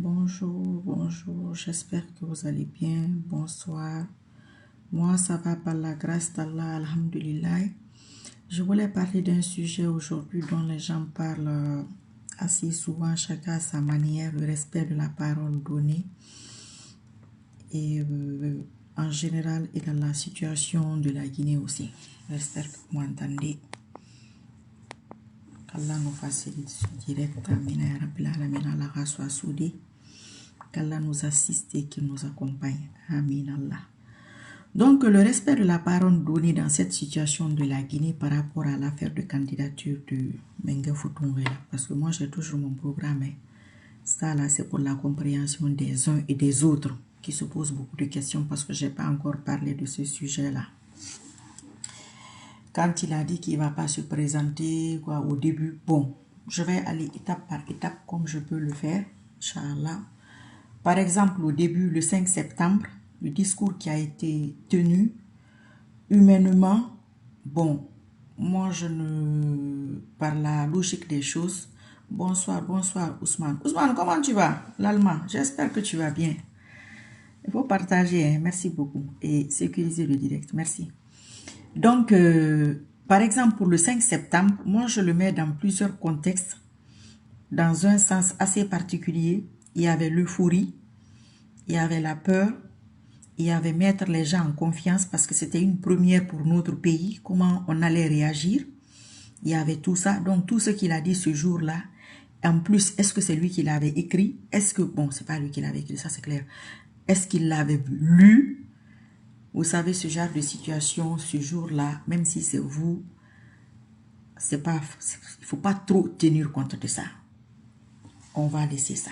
Bonjour, bonjour, j'espère que vous allez bien, bonsoir. Moi, ça va par la grâce d'Allah, alhamdulillah. Je voulais parler d'un sujet aujourd'hui dont les gens parlent assez souvent, chacun à sa manière, le respect de la parole donnée. Et en général, et dans la situation de la Guinée aussi. J'espère que vous m'entendez. Qu'Allah nous facilite ce direct. Amin, ya Rabbil Alamin, Allah soit soudé. Qu'Allah nous assiste et qu'il nous accompagne. Amin Allah. Donc, le respect de la parole donnée dans cette situation de la Guinée par rapport à l'affaire de candidature de Menga Foutoumbe, parce que moi, j'ai toujours mon programme. Ça, là, c'est pour la compréhension des uns et des autres qui se posent beaucoup de questions parce que je n'ai pas encore parlé de ce sujet-là. Quand il a dit qu'il ne va pas se présenter quoi, au début, bon, je vais aller étape par étape comme je peux le faire, Inch'Allah. Par exemple, au début, le 5 septembre, le discours qui a été tenu, humainement, bon, moi je ne... Par la logique des choses, bonsoir, bonsoir Ousmane. Ousmane, comment tu vas? L'allemand, j'espère que tu vas bien. Il faut partager, hein, merci beaucoup. Et sécuriser le direct, merci. Donc, par exemple, pour le 5 septembre, moi je le mets dans plusieurs contextes, dans un sens assez particulier. Il y avait l'euphorie, il y avait la peur, il y avait mettre les gens en confiance parce que c'était une première pour notre pays, comment on allait réagir. Il y avait tout ça, donc tout ce qu'il a dit ce jour-là, en plus, est-ce que c'est lui qui l'avait écrit? Est-ce que, bon, c'est pas lui qui l'avait écrit, ça c'est clair. Est-ce qu'il l'avait lu? Vous savez, ce genre de situation, ce jour-là, même si c'est vous, c'est pas, il faut pas trop tenir compte de ça. On va laisser ça.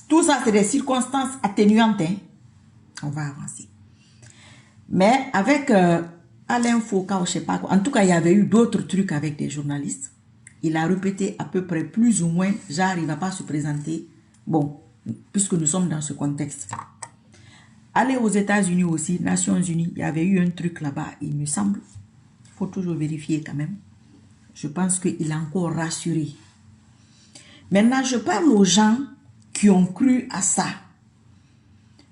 Tout ça, c'est des circonstances atténuantes. Hein? On va avancer. Mais avec Alain Foucault, je sais pas quoi, en tout cas, il y avait eu d'autres trucs avec des journalistes. Il a répété à peu près plus ou moins, genre, il ne va pas se présenter. Bon, puisque nous sommes dans ce contexte. Aller aux États-Unis aussi, Nations Unies, il y avait eu un truc là-bas, il me semble. Il faut toujours vérifier quand même. Je pense qu'il a encore rassuré. Maintenant, je parle aux gens qui ont cru à ça.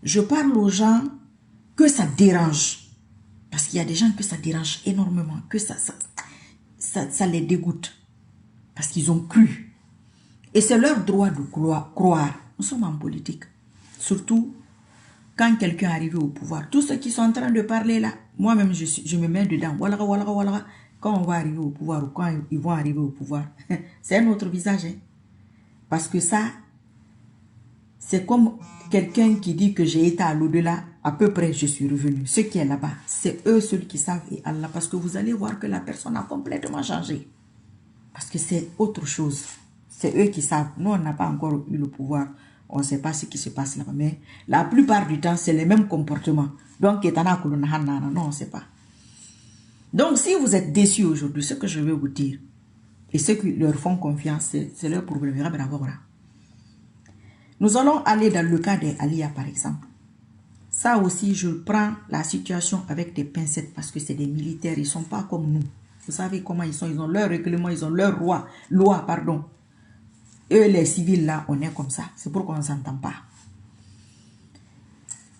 Je parle aux gens que ça dérange. Parce qu'il y a des gens que ça dérange énormément, que ça les dégoûte. Parce qu'ils ont cru. Et c'est leur droit de croire. Nous sommes en politique. Surtout quand quelqu'un est arrivé au pouvoir. Tous ceux qui sont en train de parler là, moi-même je me mets dedans. Voilà. Quand on va arriver au pouvoir ou quand ils vont arriver au pouvoir, c'est un autre visage. Hein? Parce que ça, c'est comme quelqu'un qui dit que j'ai été à l'au-delà, à peu près je suis revenu. Ce qui est là-bas, c'est eux seuls qui savent et Allah. Parce que vous allez voir que la personne a complètement changé. Parce que c'est autre chose. C'est eux qui savent. Nous, on n'a pas encore eu le pouvoir. On ne sait pas ce qui se passe là-bas. Mais la plupart du temps, c'est les mêmes comportements. Donc, non, on ne sait pas. Donc, si vous êtes déçus aujourd'hui, ce que je vais vous dire, et ceux qui leur font confiance, c'est leur problème. Nous allons aller dans le cas des Alia, par exemple. Ça aussi, je prends la situation avec des pincettes parce que c'est des militaires. Ils ne sont pas comme nous. Vous savez comment ils sont. Ils ont leur règlement, ils ont leur loi, pardon. Eux, les civils, là, on est comme ça. C'est pourquoi on ne s'entend pas.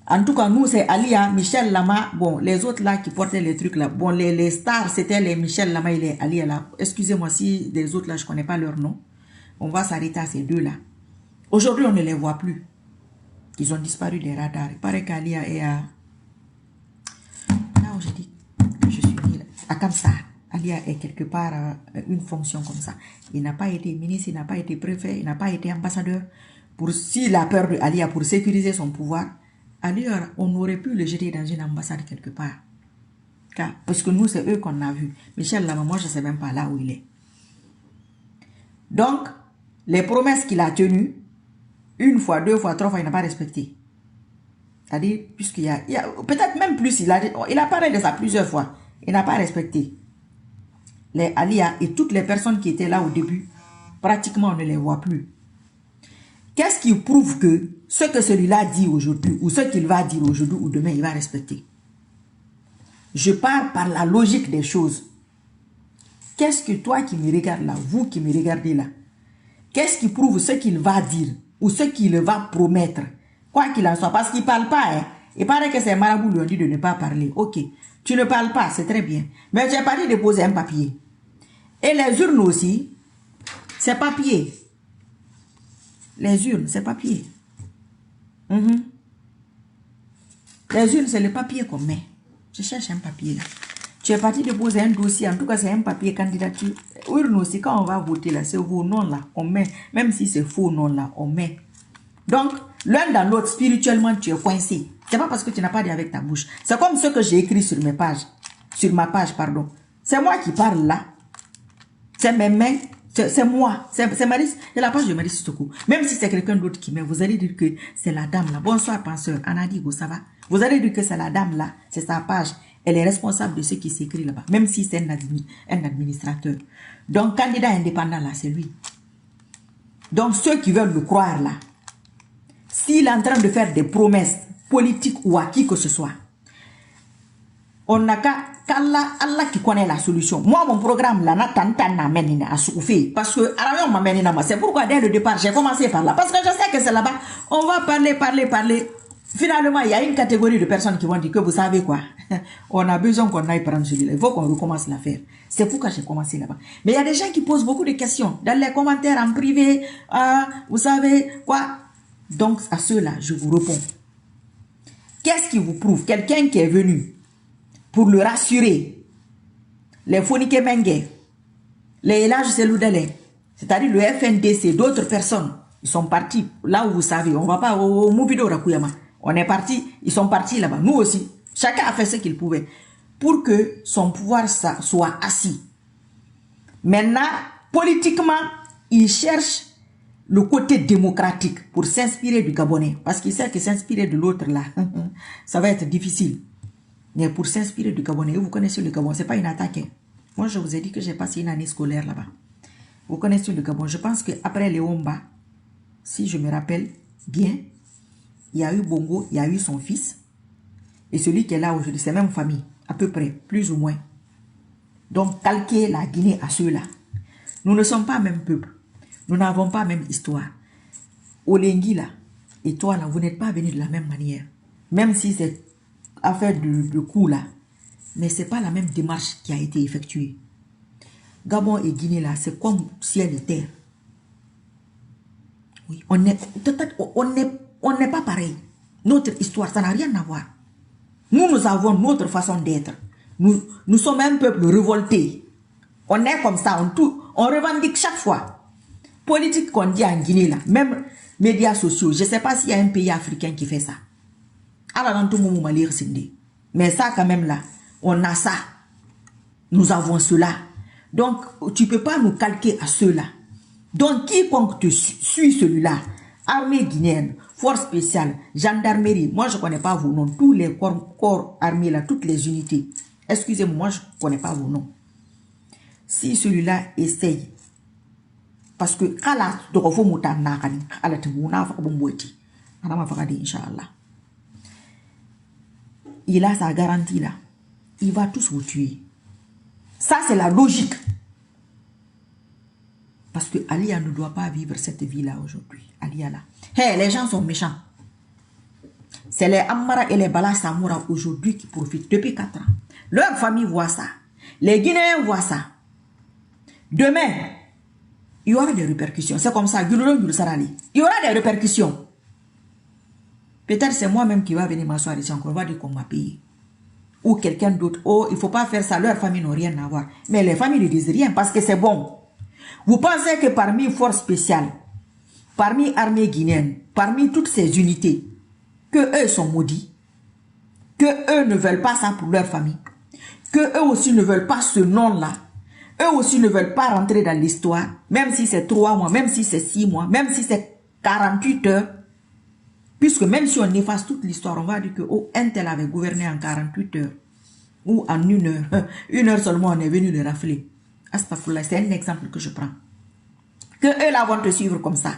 En tout cas, nous, c'est Alia, Michel Lama. Bon, les autres là qui portaient les trucs là. Bon, les stars, c'était les Michel Lama et les Alia là. Excusez-moi si des autres là, je ne connais pas leur nom. On va s'arrêter à ces deux là. Aujourd'hui, on ne les voit plus. Ils ont disparu des radars. Il paraît qu'Alia est à... Là où je dis que je suis née, à Kamsa. Alia est quelque part une fonction comme ça. Il n'a pas été ministre, il n'a pas été préfet, il n'a pas été ambassadeur. Si la peur de Alia pour sécuriser son pouvoir, Alia, on aurait pu le jeter dans une ambassade quelque part. Parce que nous, c'est eux qu'on a vus. Michel Lama, moi, je ne sais même pas là où il est. Donc, les promesses qu'il a tenues, une fois, deux fois, trois fois, il n'a pas respecté. C'est-à-dire, puisqu'il y a peut-être même plus, il a parlé de ça plusieurs fois. Il n'a pas respecté. Les Alia et toutes les personnes qui étaient là au début, pratiquement on ne les voit plus. Qu'est-ce qui prouve que ce que celui-là dit aujourd'hui, ou ce qu'il va dire aujourd'hui ou demain, il va respecter? Je pars par la logique des choses. Qu'est-ce que toi qui me regardes là, vous qui me regardez là, qu'est-ce qui prouve ce qu'il va dire ou ce qu'il va promettre, quoi qu'il en soit, parce qu'il ne parle pas. Hein. Il paraît que ces marabouts lui ont dit de ne pas parler. Ok, tu ne parles pas, c'est très bien. Mais tu es parti déposer un papier. Et les urnes aussi, c'est papier. Les urnes, c'est papier. Les urnes, c'est le papier qu'on met. Je cherche un papier là. Tu es parti déposer un dossier, en tout cas c'est un papier candidature. Urne aussi, quand on va voter là, c'est vos noms là, on met. Même si c'est faux noms là, on met. Donc, l'un dans l'autre, spirituellement, tu es coincé. C'est pas parce que tu n'as pas dit avec ta bouche. C'est comme ce que j'ai écrit sur mes pages. Sur ma page, pardon. C'est moi qui parle là. C'est mes mains. C'est moi. C'est Marie. C'est la page de Marie Sissoko. Même si c'est quelqu'un d'autre qui met, vous allez dire que c'est la dame là. Bonsoir, penseur. Anadigo, ça va? Vous allez dire que c'est la dame là. C'est sa page. Elle est responsable de ce qui s'écrit là-bas. Même si c'est un administrateur. Donc, candidat indépendant là, c'est lui. Donc, ceux qui veulent le croire là, s'il est en train de faire des promesses politiques ou à qui que ce soit, on n'a qu'Allah qui connaît la solution. Moi, mon programme là, parce que c'est pourquoi dès le départ, j'ai commencé par là. Parce que je sais que c'est là-bas. On va parler. Finalement, il y a une catégorie de personnes qui vont dire que vous savez quoi, on a besoin qu'on aille prendre celui-là. Il faut qu'on recommence l'affaire. C'est pourquoi j'ai commencé là-bas. Mais il y a des gens qui posent beaucoup de questions dans les commentaires en privé. Vous savez quoi? Donc, à ceux-là, je vous réponds. Qu'est-ce qui vous prouve? Quelqu'un qui est venu pour le rassurer, les Fonike Mengue, les Elage Seloudele, c'est-à-dire le FNDC, d'autres personnes, ils sont partis là où vous savez, on va pas au Moubido Rakuyama. On est parti, ils sont partis là-bas. Nous aussi, chacun a fait ce qu'il pouvait pour que son pouvoir soit assis. Maintenant, politiquement, il cherche le côté démocratique pour s'inspirer du Gabonais. Parce qu'il sait que s'inspirer de l'autre là, ça va être difficile. Mais pour s'inspirer du Gabonais, vous connaissez le Gabon, c'est pas une attaque. Hein. Moi, je vous ai dit que j'ai passé une année scolaire là-bas. Vous connaissez le Gabon. Je pense qu'après les Omba, si je me rappelle bien, il y a eu Bongo, il y a eu son fils. Et celui qui est là aujourd'hui, c'est même famille, à peu près, plus ou moins. Donc, calquer la Guinée à ceux-là. Nous ne sommes pas même peuple. Nous n'avons pas même histoire. Olengi là, et toi là, vous n'êtes pas venus de la même manière. Même si c'est affaire de coup là. Mais ce n'est pas la même démarche qui a été effectuée. Gabon et Guinée là, c'est comme ciel et terre. Oui, on n'est pas pareil. Notre histoire, ça n'a rien à voir. Nous avons notre façon d'être. Nous sommes un peuple révolté. On est comme ça, on revendique chaque fois. Politique qu'on dit en Guinée là, même médias sociaux, je ne sais pas s'il y a un pays africain qui fait ça. Alors dans tout le monde, mais ça quand même là, on a ça. Nous avons cela. Donc, tu ne peux pas nous calquer à ceux-là. Donc, quiconque te suit celui-là, armée guinéenne, force spéciale, gendarmerie, moi je ne connais pas vos noms, tous les corps armés là, toutes les unités. Excusez-moi, moi je ne connais pas vos noms. Si celui-là essaye, parce que il a sa garantie là, il va tous vous tuer. Ça c'est la logique. Parce que Alia ne doit pas vivre cette vie-là aujourd'hui. Alia là. Hey, les gens sont méchants. C'est les Amara et les Bala Samoura aujourd'hui qui profitent depuis 4 ans. Leur famille voit ça. Les Guinéens voient ça. Demain, il y aura des répercussions. C'est comme ça. Il y aura des répercussions. Peut-être c'est moi-même qui va venir m'asseoir ici encore. On va dire qu'on m'a payé. Ou quelqu'un d'autre. Oh, il ne faut pas faire ça. Leur famille n'a rien à voir. Mais les familles ne disent rien parce que c'est bon. Vous pensez que parmi forces spéciales, parmi armée guinéenne, parmi toutes ces unités, que eux sont maudits, que eux ne veulent pas ça pour leur famille, que eux aussi ne veulent pas ce nom-là, eux aussi ne veulent pas rentrer dans l'histoire, même si c'est 3 mois, même si c'est 6 mois, même si c'est 48 heures, puisque même si on efface toute l'histoire, on va dire que oh, un tel avait gouverné en 48 heures, ou en 1 heure, 1 heure seulement on est venu le rafler. Astaghfirullah, c'est un exemple que je prends. Que eux là vont te suivre comme ça.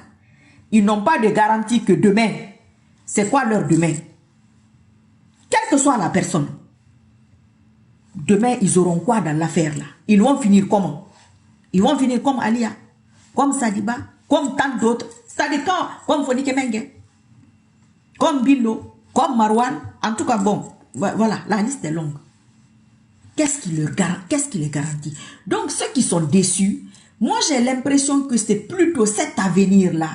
Ils n'ont pas de garantie que demain, c'est quoi leur demain? Quelle que soit la personne, demain ils auront quoi dans l'affaire là? Ils vont finir comment? Ils vont finir comme Alia, comme Sadiba, comme tant d'autres. C'est-à-dire comme Foni Kemenge, comme Billo, comme Marwan. En tout cas, bon, voilà, la liste est longue. Qu'est-ce qui les garantit? Donc, ceux qui sont déçus, moi, j'ai l'impression que c'est plutôt cet avenir-là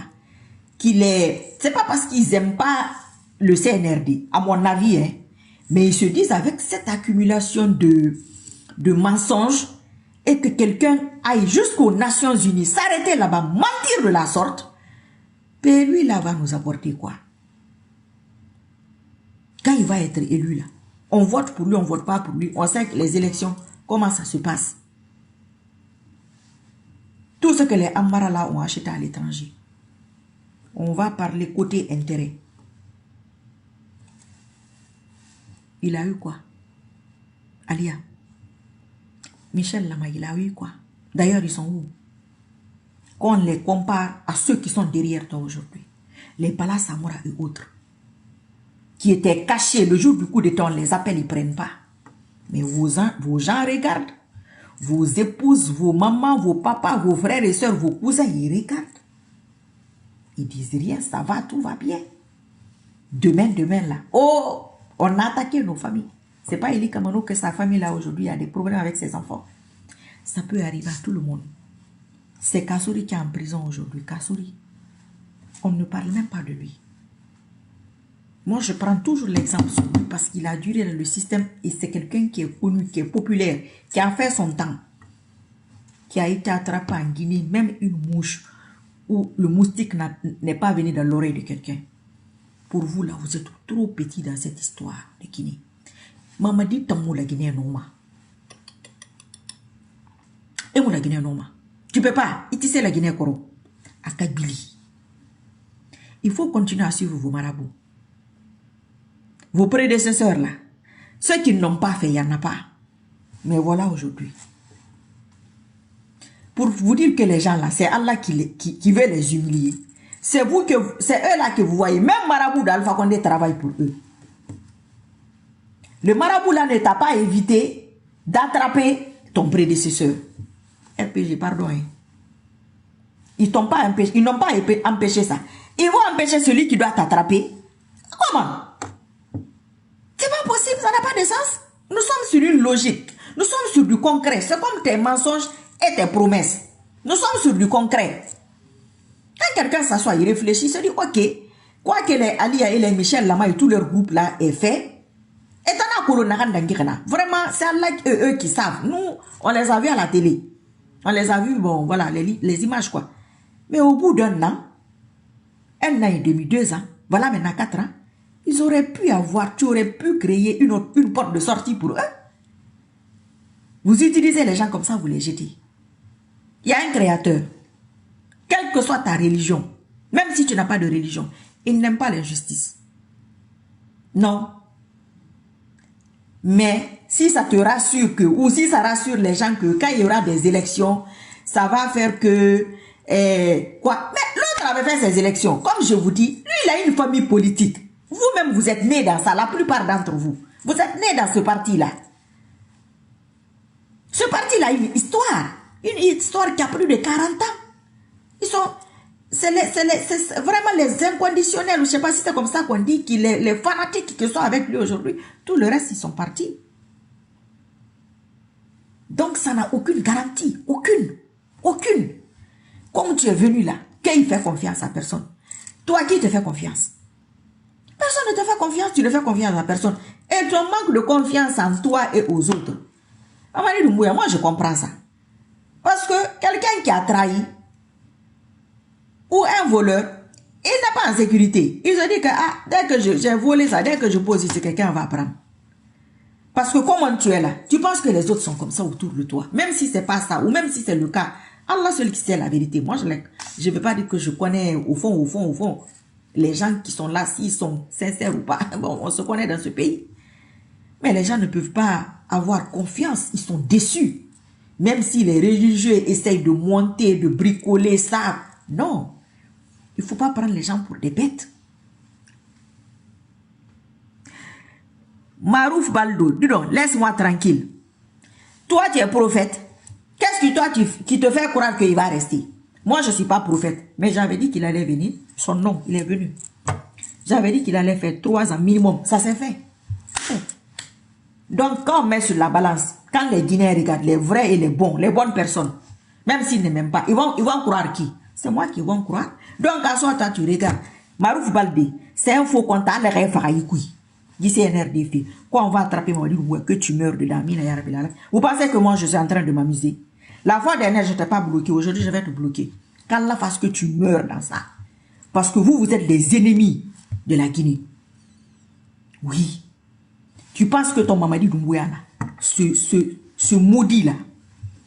qu'il est... C'est pas parce qu'ils n'aiment pas le CNRD, à mon avis, hein, mais ils se disent avec cette accumulation de mensonges et que quelqu'un aille jusqu'aux Nations Unies, s'arrêter là-bas, mentir de la sorte, et lui, là, va nous apporter quoi? Quand il va être élu, là, on vote pour lui, on ne vote pas pour lui. On sait que les élections, comment ça se passe. Tout ce que les Amara là ont acheté à l'étranger. On va parler côté intérêt. Il a eu quoi? Alia. Michel Lama, il a eu quoi? D'ailleurs, ils sont où? Quand on les compare à ceux qui sont derrière toi aujourd'hui. Les Pala Samora et autres. Qui étaient cachés le jour du coup d'état, on les appelle, ils ne prennent pas. Mais vos gens regardent. Vos épouses, vos mamans, vos papas, vos frères et sœurs, vos cousins, ils regardent. Ils disent rien, ça va, tout va bien. Demain là. Oh, on a attaqué nos familles. C'est pas Eli Kamano que sa famille là aujourd'hui a des problèmes avec ses enfants. Ça peut arriver à tout le monde. C'est Kassouri qui est en prison aujourd'hui. Kassouri. On ne parle même pas de lui. Moi, je prends toujours l'exemple sur lui parce qu'il a duré dans le système et c'est quelqu'un qui est connu, qui est populaire, qui a fait son temps, qui a été attrapé en Guinée, même une mouche où le moustique n'est pas venu dans l'oreille de quelqu'un. Pour vous, là, vous êtes trop petit dans cette histoire de Guinée. Maman dit, t'as la Guinée, non, ma. Et moi, la Guinée, non, ma. Tu peux pas. Et tu sais la Guinée, Koro. Akabili. Il faut continuer à suivre vos marabouts. Vos prédécesseurs là, ceux qui n'ont pas fait, il n'y en a pas. Mais voilà aujourd'hui. Pour vous dire que les gens là, c'est Allah qui veut les humilier. C'est eux là que vous voyez. Même Marabout d'Alpha Condé travaille pour eux. Le Marabout là ne t'a pas évité d'attraper ton prédécesseur. RPG, pardon. Hein. Ils n'ont pas empêché ça. Ils vont empêcher celui qui doit t'attraper. Comment? C'est pas possible, ça n'a pas de sens. Nous sommes sur une logique. Nous sommes sur du concret. C'est comme tes mensonges et tes promesses. Nous sommes sur du concret. Quand quelqu'un s'assoit, il réfléchit, il se dit, ok, quoi que les Alia et les Michel Lama et tout leur groupe là est fait, vraiment, c'est Allah eux qui savent. Nous, on les a vus à la télé. On les a vus, bon, voilà, les images quoi. Mais au bout d'un an et demi, 2 ans, voilà maintenant 4 ans, ils auraient pu tu aurais pu créer une porte de sortie pour eux. Vous utilisez les gens comme ça, vous les jetez. Il y a un créateur. Quelle que soit ta religion, même si tu n'as pas de religion, il n'aime pas l'injustice. Non. Mais si ça te rassure ou si ça rassure les gens que quand il y aura des élections, ça va faire que... quoi? Mais l'autre avait fait ses élections. Comme je vous dis, lui, il a une famille politique. Vous-même, vous êtes nés dans ça, la plupart d'entre vous. Vous êtes nés dans ce parti-là. Ce parti-là a une histoire qui a plus de 40 ans. C'est vraiment les inconditionnels, je ne sais pas si c'est comme ça qu'on dit, les fanatiques qui sont avec lui aujourd'hui, tout le reste, ils sont partis. Donc, ça n'a aucune garantie, aucune. Comme tu es venu là, qui fait confiance à personne? Toi, qui te fait confiance? Personne ne te fait confiance, tu ne fais confiance à personne. Et ton manque de confiance en toi et aux autres. Moi, je comprends ça. Parce que quelqu'un qui a trahi, ou un voleur, il n'est pas en sécurité. Il se dit que dès que j'ai volé ça, dès que je pose ici, quelqu'un va prendre. Parce que comment tu es là, tu penses que les autres sont comme ça autour de toi. Même si ce n'est pas ça, ou même si c'est le cas, Allah seul qui sait la vérité. Moi, je ne veux pas dire que je connais au fond, les gens qui sont là, s'ils sont sincères ou pas. Bon, on se connaît dans ce pays. Mais les gens ne peuvent pas avoir confiance, ils sont déçus. Même si les religieux essayent de monter, de bricoler ça, non. Il ne faut pas prendre les gens pour des bêtes. Marouf Baldo, dis donc, laisse-moi tranquille. Toi, tu es prophète. Qu'est-ce que toi, qui te fait croire qu'il va rester? Moi, je ne suis pas prophète, mais j'avais dit qu'il allait venir. Son nom, il est venu. J'avais dit qu'il allait faire 3 ans minimum. Ça s'est fait. Donc, quand on met sur la balance, quand les Guinéens regardent les vrais et les bons, les bonnes personnes, même s'ils ne m'aiment pas, ils vont croire qui? C'est moi qui vont croire. Donc, à ce temps, tu regardes. Marouf Baldé, c'est un faux compte. D'ici NRDF. Quand on va attraper, on va dire que tu meurs dedans. Vous pensez que moi, je suis en train de m'amuser? La fois dernière, je ne t'ai pas bloqué. Aujourd'hui, je vais te bloquer. Qu'Allah fasse que tu meurs dans ça. Parce que vous êtes les ennemis de la Guinée. Oui. Tu penses que ton Mamadi Doumbouya, ce maudit-là,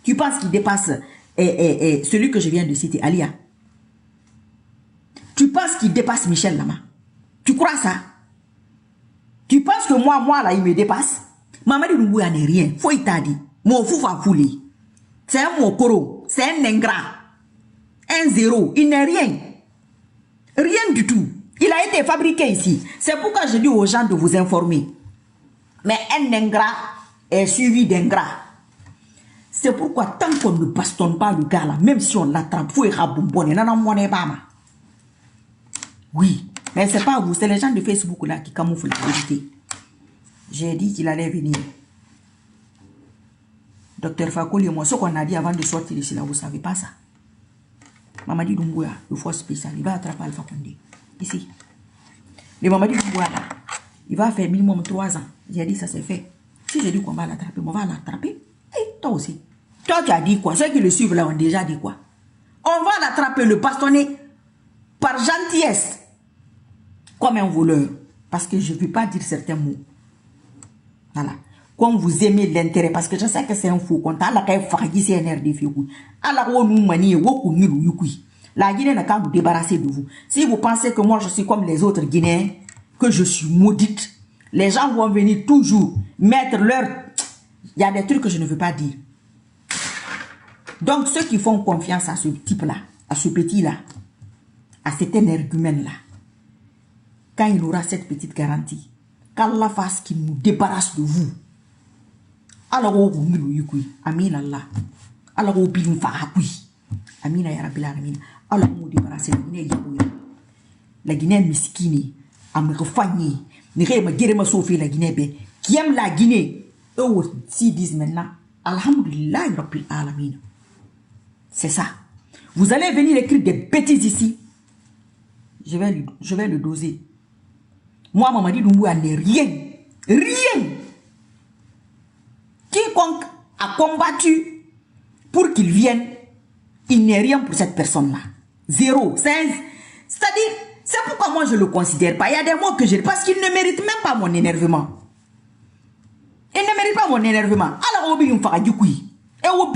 tu penses qu'il dépasse celui que je viens de citer, Alia? Tu penses qu'il dépasse Michel Lama? Tu crois ça? Tu penses que moi là, il me dépasse? Mamadi Doumbouya n'est rien. Faut y t'a dit. Mon fou va fouler. C'est un mokoro. C'est un ingrat. Un zéro. Il n'est rien. Rien du tout. Il a été fabriqué ici. C'est pourquoi je dis aux gens de vous informer. Mais un ingrat est suivi d'ingrat. C'est pourquoi tant qu'on ne bastonne pas le gars là, même si on l'attrape, faut y rabonbonner. Oui. Mais c'est pas vous, c'est les gens de Facebook là qui camouflent la vérité. J'ai dit qu'il allait venir. Docteur Fakoli et moi, ce qu'on a dit avant de sortir ici là, vous savez pas ça. Mamadi Doumbouya, le force spécial, il va attraper Alpha Condé. Ici. Le Mamadi Doumbouya là, il va faire minimum 3 ans. J'ai dit ça c'est fait. Si j'ai dit qu'on va l'attraper, on va l'attraper. Et toi aussi. Toi tu as dit quoi? Ceux qui le suivent là ont déjà dit quoi? On va l'attraper, le bastonner par gentillesse. Comme un voleur. Parce que je ne veux pas dire certains mots. Voilà. Comme vous aimez l'intérêt. Parce que je sais que c'est un faux compte. La Guinée n'a qu'à vous débarrasser de vous. Si vous pensez que moi je suis comme les autres Guinéens, que je suis maudite, les gens vont venir toujours mettre leur... Il y a des trucs que je ne veux pas dire. Donc ceux qui font confiance à ce type-là, à ce petit-là, à cet énergumène-là, quand il aura cette petite garantie, qu'Allah fasse qu'il nous débarrasse de vous. Alors, Amin Allah. Alors, Amin ya Rabbil Alamin. Alors, nous débarrasser la Guinée. La Guinée miskine, Amrefagné, Nirema Guérema Sophie, la Guinée, qui aime la Guinée. Eux aussi disent maintenant, Alhamdulillah Rabbil Alamin. C'est ça. Vous allez venir écrire des bêtises ici. Je vais le doser. Moi, Mamadi Doumbouya n'est rien. Rien. Quiconque a combattu pour qu'il vienne, il n'est rien pour cette personne-là. Zéro. C'est-à-dire, c'est pourquoi moi je ne le considère pas. Il y a des mots que je... Parce qu'il ne mérite même pas mon énervement. Il ne mérite pas mon énervement. Alors, on va faire du coup. Et on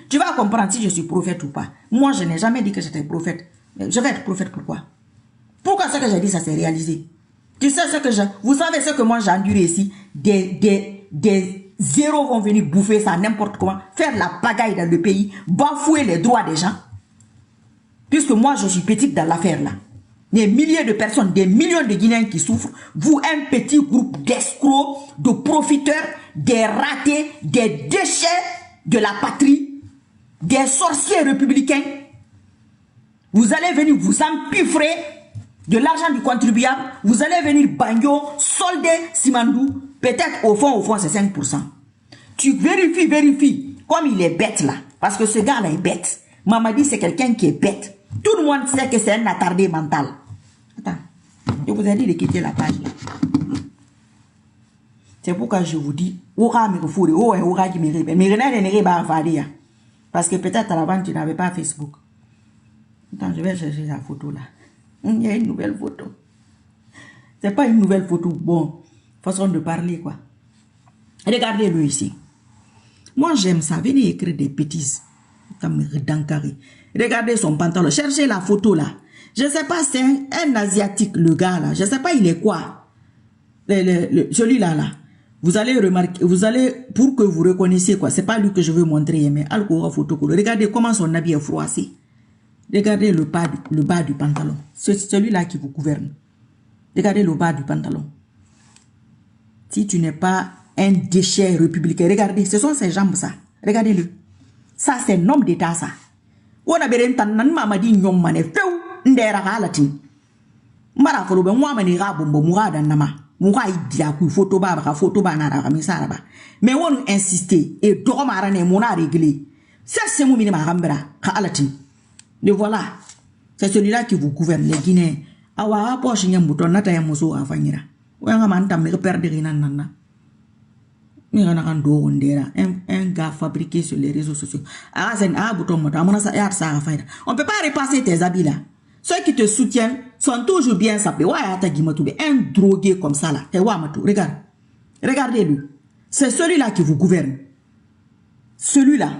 tu vas comprendre si je suis prophète ou pas. Moi, je n'ai jamais dit que j'étais prophète. Je vais être prophète pourquoi? Pourquoi ce que j'ai dit, ça s'est réalisé? Tu sais ce que je... Vous savez ce que moi j'ai enduré ici? Des zéros vont venir bouffer ça n'importe comment, faire la pagaille dans le pays, bafouer les droits des gens. Puisque moi, je suis petite dans l'affaire là. Des milliers de personnes, des millions de Guinéens qui souffrent. Vous, un petit groupe d'escrocs, de profiteurs, des ratés, des déchets de la patrie, des sorciers républicains. Vous allez venir vous empiffrer de l'argent du contribuable. Vous allez venir bagno, solder Simandou. Peut-être au fond, c'est 5%. Tu vérifies. Comme il est bête là. Parce que ce gars-là est bête. Mamadi, c'est quelqu'un qui est bête. Tout le monde sait que c'est un attardé mental. Attends. Je vous ai dit de quitter la page là. C'est pourquoi je vous dis. Parce que peut-être à l'avant, tu n'avais pas Facebook. Attends, je vais chercher la photo là. Il y a une nouvelle photo. C'est pas une nouvelle photo. Bon, façon de parler quoi. Regardez-le ici. Moi j'aime ça. Venez écrire des bêtises. Regardez son pantalon. Cherchez la photo là. Je sais pas, c'est un asiatique le gars là. Je sais pas il est quoi. Celui-là là. Vous allez remarquer, pour que vous reconnaissiez quoi. C'est pas lui que je veux montrer. Mais photo. Regardez comment son habit est froissé. Regardez le bas du pantalon. C'est celui-là qui vous gouverne. Regardez le bas du pantalon. Si tu n'es pas un déchet républicain, regardez, ce sont ses jambes ça. Regardez-le. Ça, c'est un homme d'État, ça. On a besoin de mamadi nyom mane feu ndera halati. Mara folo be mwa mane ga bombo mwa dan nama. Mwa idia ku photo ba na ra misara ba. Mais on insister et do mara ne mona régler. Ça c'est mon minima rambra halati. Le voilà. C'est celui-là qui vous gouverne les Guinéens. Awa poche nyambuto nata ya muso afanyira. Wanga manta me perdre nana. Un gars fabriqué sur les réseaux sociaux. On ne peut pas repasser tes habits là. Ceux qui te soutiennent sont toujours bien sapés. Un drogué comme ça là. Regarde. Regardez-le. C'est celui-là qui vous gouverne. Celui-là.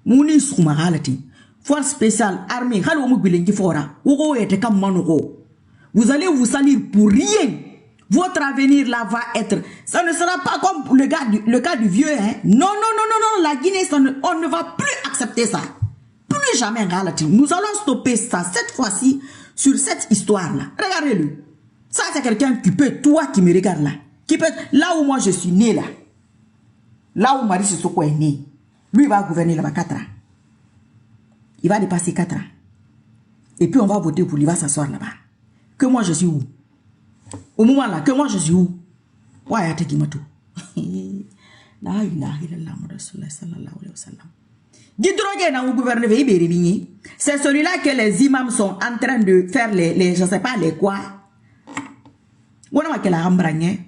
Mouni Soumaralati. Force spéciale, armée. Vous allez vous salir pour rien. Votre avenir là va être... Ça ne sera pas comme le cas du vieux. Hein? Non, la Guinée, on ne va plus accepter ça. Plus jamais, nous allons stopper ça cette fois-ci sur cette histoire-là. Regardez-le. Ça, c'est quelqu'un qui peut, toi qui me regardes là, qui peut... Là où moi je suis né là, là où Marie Sissoko est né, lui va gouverner là-bas 4 ans. Il va dépasser 4 ans. Et puis on va voter pour lui, il va s'asseoir là-bas. Que moi je suis où? Au moment là, que moi je suis où? Ouais, tu dis-moi tout. La ilaha illallah Rasulullah sallallahu alayhi wa sallam. Guidrogué dans le gouvernement, c'est celui-là que les imams sont en train de faire les je sais pas les quoi. Wana makela rambranye.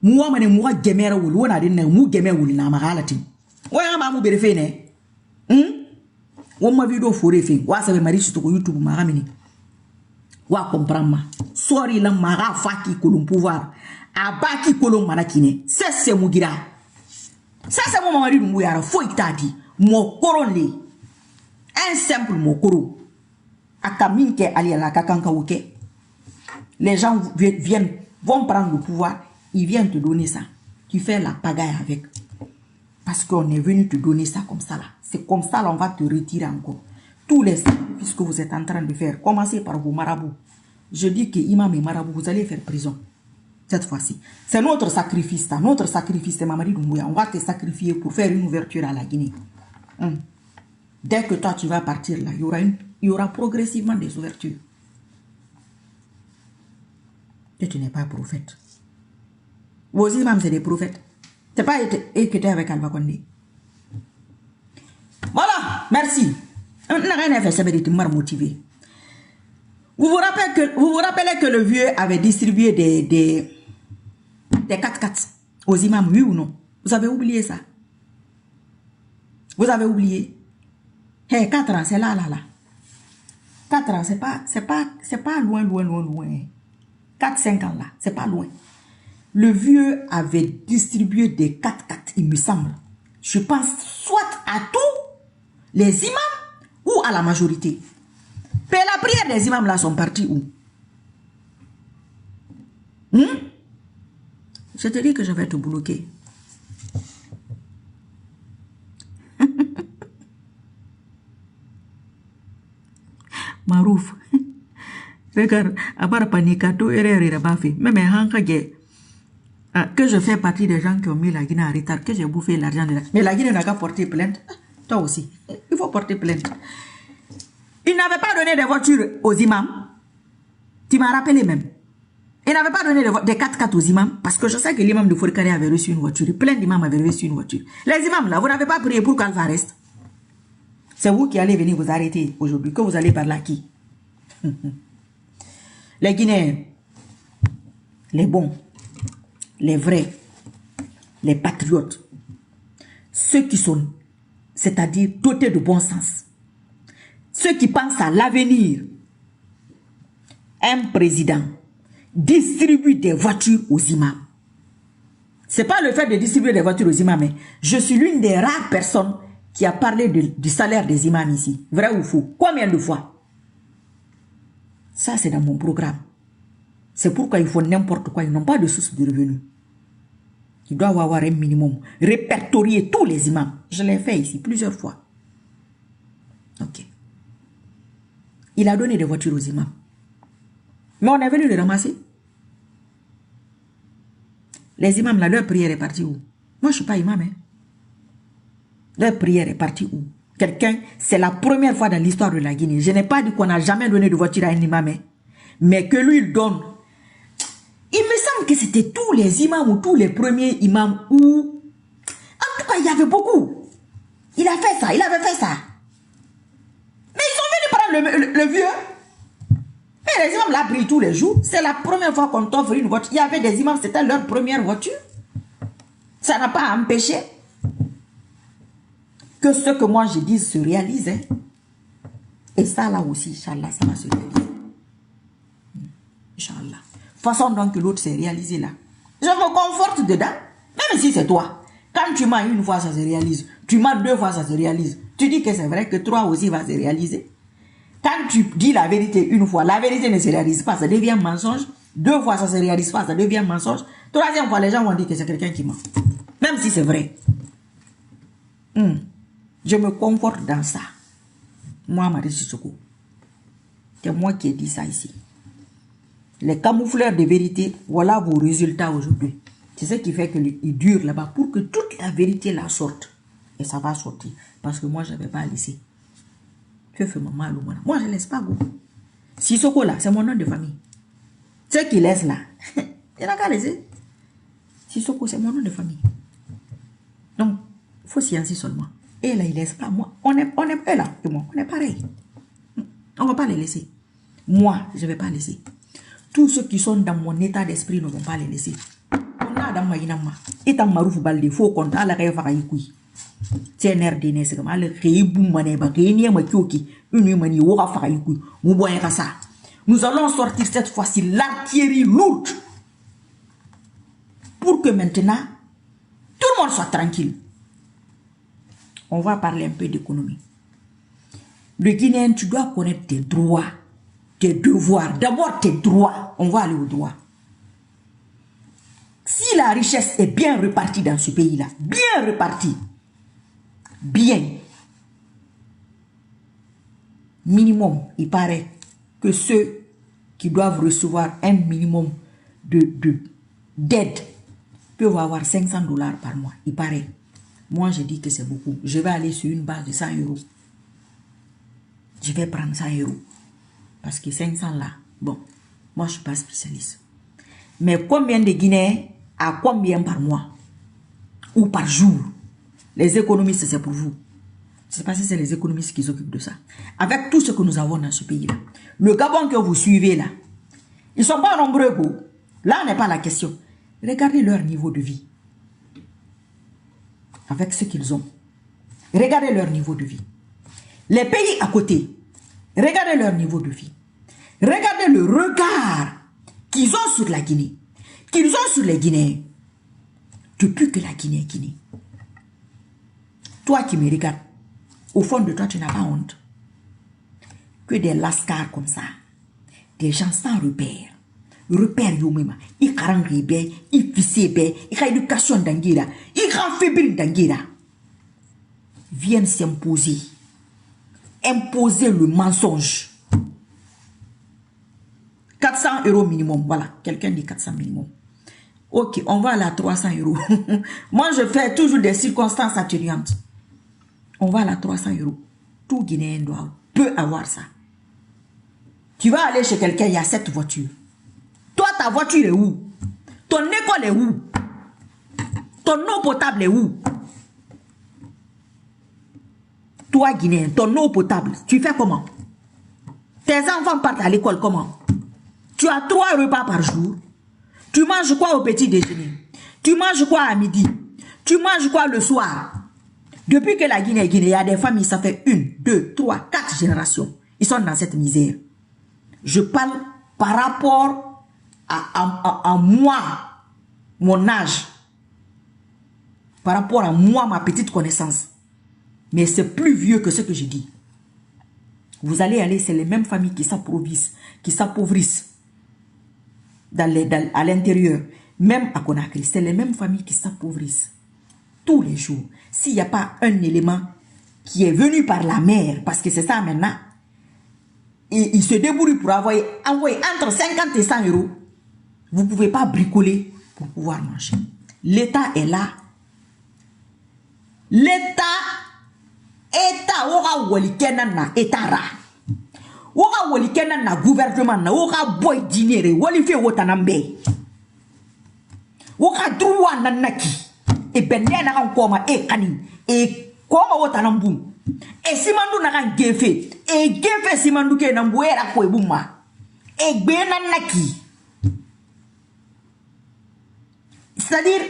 Muwa mane muwa gemera wul wana dinne mu geme wul na magalati. Wana ma mu berefe ne. Woma video fore fe. Wa sabe mari to YouTube magamini. Wa comprendre. Sori la mara faki kolon pouvoir. Abaki kolon manakine. C'est mugira. Ça c'est mon mari Mouyara. Faut y dit. Mon coronné. Un simple mokoro. Akaminke ali la kakanka woke. Les gens vont prendre le pouvoir. Ils viennent te donner ça. Tu fais la pagaille avec. Parce qu'on est venu te donner ça comme ça là. C'est comme ça là on va te retirer encore. Tous les sacrifices que vous êtes en train de faire. Commencez par vos marabouts. Je dis que imam et marabout, vous allez faire prison. Cette fois-ci. C'est notre sacrifice. Notre sacrifice, c'est Mamadi Doumbouya. On va te sacrifier pour faire une ouverture à la Guinée. Dès que toi, tu vas partir là, il y aura progressivement des ouvertures. Et tu n'es pas prophète. Vos imams, c'est des prophètes. Tu n'es pas équité avec Alpha Condé. Voilà, merci. On n'a rien à faire, ça veut dire que tu m'as motivé. Vous vous rappelez que le vieux avait distribué des 4x4 aux imams, oui ou non? Vous avez oublié ça? Vous avez oublié? Hey, 4 ans, c'est là. 4 ans, c'est pas loin. 4-5 ans là, c'est pas loin. Le vieux avait distribué des 4x4, il me semble. Je pense soit à tous les imams ou à la majorité. Mais la prière des imams là sont partis où? Je te dis que je vais te bloquer. Marouf. Regarde, à part panicato, même que je fais partie des gens qui ont mis la Guinée en retard, que j'ai bouffé l'argent de la... Mais la Guinée n'a qu'à porter plainte. Toi aussi. Il faut porter plainte. Il n'avait pas donné de voitures aux imams. Tu m'as rappelé même. Il n'avait pas donné des 4x4 aux imams. Parce que je sais que l'imam de Forikari avait reçu une voiture. Plein d'imams avaient reçu une voiture. Les imams là, vous n'avez pas prié pour qu'Alpha reste. C'est vous qui allez venir vous arrêter aujourd'hui. Que vous allez parler à qui? Les Guinéens. Les bons. Les vrais. Les patriotes. Ceux qui sont, c'est-à-dire dotés de bon sens. Ceux qui pensent à l'avenir. Un président distribue des voitures aux imams. Ce n'est pas le fait de distribuer des voitures aux imams, mais je suis l'une des rares personnes qui a parlé du salaire des imams ici. Vrai ou faux? Combien de fois? Ça, c'est dans mon programme. C'est pourquoi ils font n'importe quoi. Ils n'ont pas de source de revenus. Ils doivent avoir un minimum. Répertorier tous les imams. Je l'ai fait ici plusieurs fois. Ok. Il a donné des voitures aux imams. Mais on est venu les ramasser. Les imams, là, leur prière est partie où? Moi, je ne suis pas imam. Hein. Leur prière est partie où? Quelqu'un, c'est la première fois dans l'histoire de la Guinée. Je n'ai pas dit qu'on n'a jamais donné de voiture à un imam, mais que lui, il donne. Il me semble que c'était tous les imams ou tous les premiers imams où... En tout cas, il y avait beaucoup. Il a fait ça, il avait fait ça. Mais ils sont venus prendre le vieux. Mais les imams l'ont pris tous les jours. C'est la première fois qu'on t'offre une voiture. Il y avait des imams, c'était leur première voiture. Ça n'a pas empêché que ce que moi je dis se réalise. Hein. Et ça là aussi, Inch'Allah, ça va se réaliser. Inch'Allah. Façon donc que l'autre s'est réalisé là. Je me conforte dedans. Même si c'est toi. Quand tu mens une fois, ça se réalise. Tu mens deux fois, ça se réalise. Tu dis que c'est vrai que trois aussi va se réaliser. Quand tu dis la vérité une fois, la vérité ne se réalise pas, ça devient mensonge. Deux fois, ça ne se réalise pas, ça devient mensonge. Troisième fois, les gens vont dire que c'est quelqu'un qui ment. Même si c'est vrai. Je me conforte dans ça. Moi, Marie Sissoko. C'est moi qui ai dit ça ici. Les camoufleurs de vérité, voilà vos résultats aujourd'hui. C'est ce qui fait qu'ils durent là-bas pour que toute la vérité la sorte. Et ça va sortir. Parce que moi, je ne vais pas laisser. Tu fais mal ou moi. Moi, je ne laisse pas go. Sissoko là, c'est mon nom de famille. Ceux qui laissent là, il n'a qu'à laisser. Sissoko, c'est mon nom de famille. Donc, il faut s'y inscrire seulement. Et là, il ne laisse pas. Moi, on est là. Et moi, on est pareil. On ne va pas les laisser. Moi, je ne vais pas laisser. Tous ceux qui sont dans mon état d'esprit ne vont pas les laisser. On a dans ma inama. Et dans ma rouf balde, faut qu'on a la rêve à yikoui. C'est un RDN, c'est comme le réibou maneba, réunion ma kioki, une mani ou à faire yikoui. Nous allons sortir cette fois-ci l'artillerie lourde. Pour que maintenant, tout le monde soit tranquille. On va parler un peu d'économie. Le Guinéen, tu dois connaître tes droits, tes devoirs. D'abord tes droits. On va aller aux droits. Si la richesse est bien répartie dans ce pays-là, bien répartie, bien, minimum, il paraît que ceux qui doivent recevoir un minimum d'aide peuvent avoir $500 par mois. Il paraît. Moi, je dis que c'est beaucoup. Je vais aller sur une base de 100 €. Je vais prendre 100 €. Parce que 500 là, bon, moi, je ne suis pas spécialiste. Mais combien de Guinéens à combien par mois? Ou par jour? Les économistes, c'est pour vous. Je ne sais pas si c'est les économistes qui s'occupent de ça. Avec tout ce que nous avons dans ce pays-là. Le Gabon que vous suivez là, ils ne sont pas nombreux. Là n'est pas la question. Regardez leur niveau de vie. Avec ce qu'ils ont. Regardez leur niveau de vie. Les pays à côté, regardez leur niveau de vie. Regardez le regard qu'ils ont sur la Guinée, qu'ils ont sur les Guinéens, depuis que la Guinée est Guinée. Toi qui me regardes, au fond de toi, tu n'as pas honte. Que des lascars comme ça, des gens sans repère. Repère yo-même, ils carangent bien, ils fissent bien, ils ont éducation d'anguira, ils ont fébrile d'anguira. Viennent s'imposer. Imposer le mensonge. 400 € minimum, voilà. Quelqu'un dit 400 minimum. Ok, on va aller à 300 €. Moi, je fais toujours des circonstances atténuantes. On va aller à 300 €. Tout Guinéen peut avoir ça. Tu vas aller chez quelqu'un, il y a 7 voitures. Toi, ta voiture est où? Ton école est où? Ton eau potable est où? Toi, Guinéen, ton eau potable, tu fais comment? Tes enfants partent à l'école comment? Tu as 3 repas par jour. Tu manges quoi au petit déjeuner? Tu manges quoi à midi? Tu manges quoi le soir? Depuis que la Guinée est Guinée, il y a des familles, ça fait 1, 2, 3, 4 générations. Ils sont dans cette misère. Je parle par rapport à moi, mon âge. Par rapport à moi, ma petite connaissance. Mais c'est plus vieux que ce que je dis. Vous allez aller, c'est les mêmes familles qui s'appauvrissent à l'intérieur. Même à Conakry, c'est les mêmes familles qui s'appauvrissent. Tous les jours. S'il n'y a pas un élément qui est venu par la mer, parce que c'est ça maintenant, et il se débrouille pour envoyer entre 50 et 100 €, vous ne pouvez pas bricoler pour pouvoir manger. L'État est là. L'État État oka woli kenan na état ra. Oka woli kenan na gouvernement na oka boy dinere woli fe wotana mbe. Oka droit na naki. E benye na kan koma e kani. E koma wotana mbu. E simandu na kan gefe. E gefe simandu ke na mbu era ko ebuma. E gbe na naki. C'est-à-dire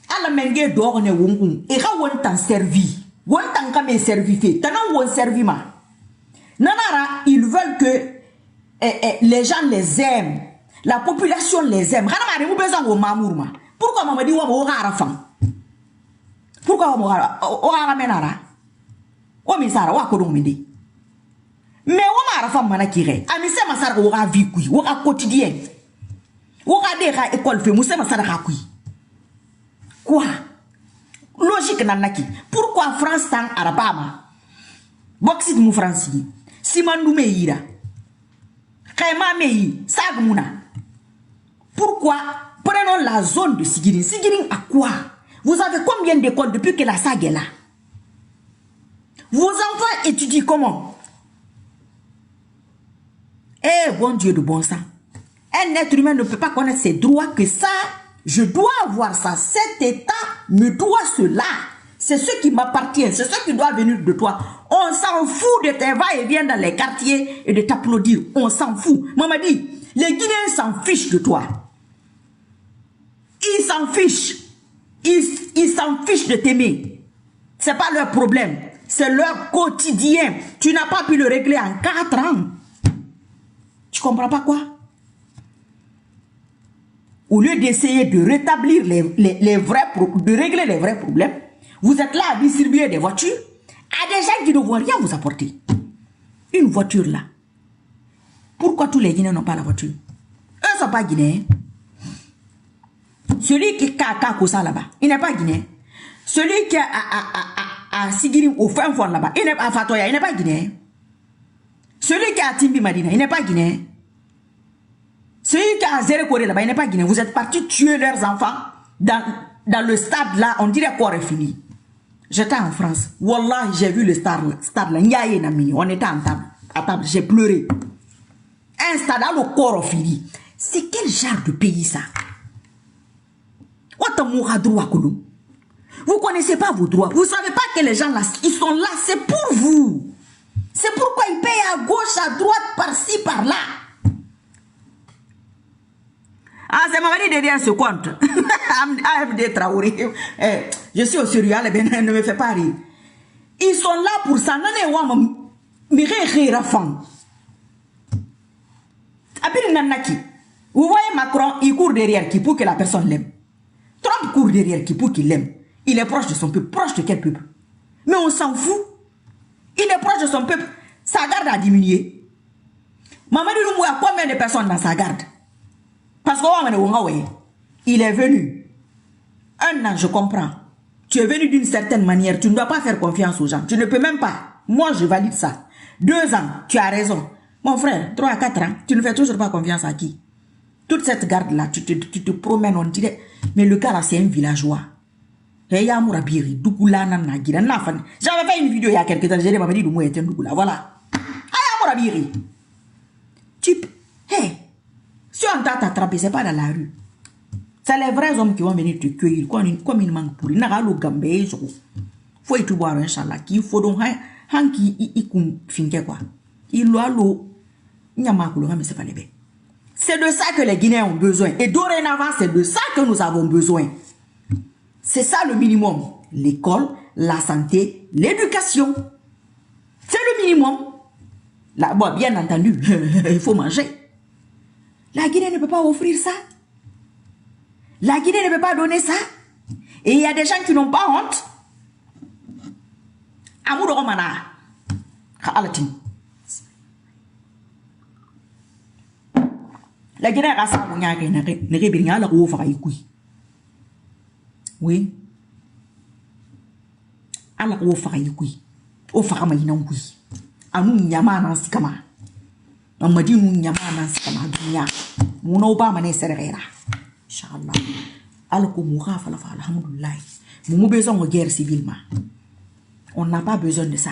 ala menge dog ne wongun e ka won tan servi. Won tan ka me servi fe. Tana won servi ma. Nanara, ils veulent que les gens les aiment. La population les aime. Pourquoi maman dit pourquoi mais vie quotidien. École quoi? Logique nanaki. Pourquoi France tant arabama? Boxit mou France. Simandou meira. Kaima mei sagmuna. Pourquoi prenons la zone de Sigiring? Sigiring à quoi? Vous avez combien d'écoles depuis que la SAG est là? Vos enfants étudient comment? Eh bon Dieu de bon sang. Un être humain ne peut pas connaître ses droits que ça. Je dois avoir ça. Cet état me doit cela. C'est ce qui m'appartient. C'est ce qui doit venir de toi. On s'en fout de tes va-et-vient dans les quartiers et de t'applaudir. On s'en fout. Maman dit, les Guinéens s'en fichent de toi. Ils s'en fichent. Ils s'en fichent de t'aimer. C'est pas leur problème. C'est leur quotidien. Tu n'as pas pu le régler en 4 ans. Tu comprends pas quoi? Au lieu d'essayer de rétablir les vrais problèmes, de régler les vrais problèmes, vous êtes là à distribuer des voitures à des gens qui ne vont rien vous apporter. Une voiture là. Pourquoi tous les Guinéens n'ont pas la voiture? Eux ne sont pas Guinéens. Celui qui a ça là-bas, il n'est pas Guinéen. Celui qui a Sigiring au fin fond là-bas, il n'est pas Fatoya, il n'est pas Guinéen. Celui qui a Timbi Madina, il n'est pas Guinéen. Celui qui a Zéré Corée là-bas, il n'est pas Guinéen. Vous êtes partis tuer leurs enfants dans le stade là, on dirait quoi est fini. J'étais en France. Wallah, j'ai vu le stade là. On était en table. À table, j'ai pleuré. Un stade là, le corps fini. C'est quel genre de pays ça? Vous connaissez pas vos droits. Vous savez pas que les gens là, ils sont là, c'est pour vous. C'est pourquoi ils payent à gauche, à droite, par-ci, par-là. Ah, c'est ma manie derrière ce compte. AMD Traoré. Je suis au sérieux, ne me fais pas rire. Ils sont là pour ça. Vous voyez Macron, il court derrière qui pour que la personne l'aime. Trump court derrière qui pour qu'il l'aime. Il est proche de son peuple. Proche de quel peuple? Mais on s'en fout. Il est proche de son peuple. Sa garde a diminué. Mamadou Loumou a combien de personnes dans sa garde? Parce qu'il est venu. 1 an, je comprends. Tu es venu d'une certaine manière. Tu ne dois pas faire confiance aux gens. Tu ne peux même pas. Moi, je valide ça. 2 ans, tu as raison. Mon frère, 3 à 4 ans, tu ne fais toujours pas confiance à qui? Toute cette garde-là, tu te promènes, on dirait. Mais le gars là, c'est un villageois. J'avais fait une vidéo il y a quelques temps. J'ai dit, Mamadi Doumou est un Dougoula. Voilà. Hey, si on t'a attrapé, c'est pas dans la rue. C'est les vrais hommes qui vont venir te cueillir comme une mangue pourrie. N'a pas le gambé. Faut y tout boire, Inch'Allah. Qu'il faut donc, il finke quoi. Il doit l'eau. Mais c'est pas les bêtes. C'est de ça que les Guinéens ont besoin. Et dorénavant, c'est de ça que nous avons besoin. C'est ça le minimum. L'école, la santé, l'éducation. C'est le minimum. Là, bon, bien entendu, il faut manger. La Guinée ne peut pas offrir ça. La Guinée ne peut pas donner ça. Et il y a des gens qui n'ont pas honte. Amour Romana. La Guinée a ça, oui. Ala ko fa yi kui. O fa ma yinan kui. Anu nyama nan sikama. Amadi nu nyama nan sikama dunya. Muno ba mane serera. Inshallah. Ala ko mu khafa la fa alhamdulillah. Mu besoin de guerre civile ma. On n'a pas besoin de ça.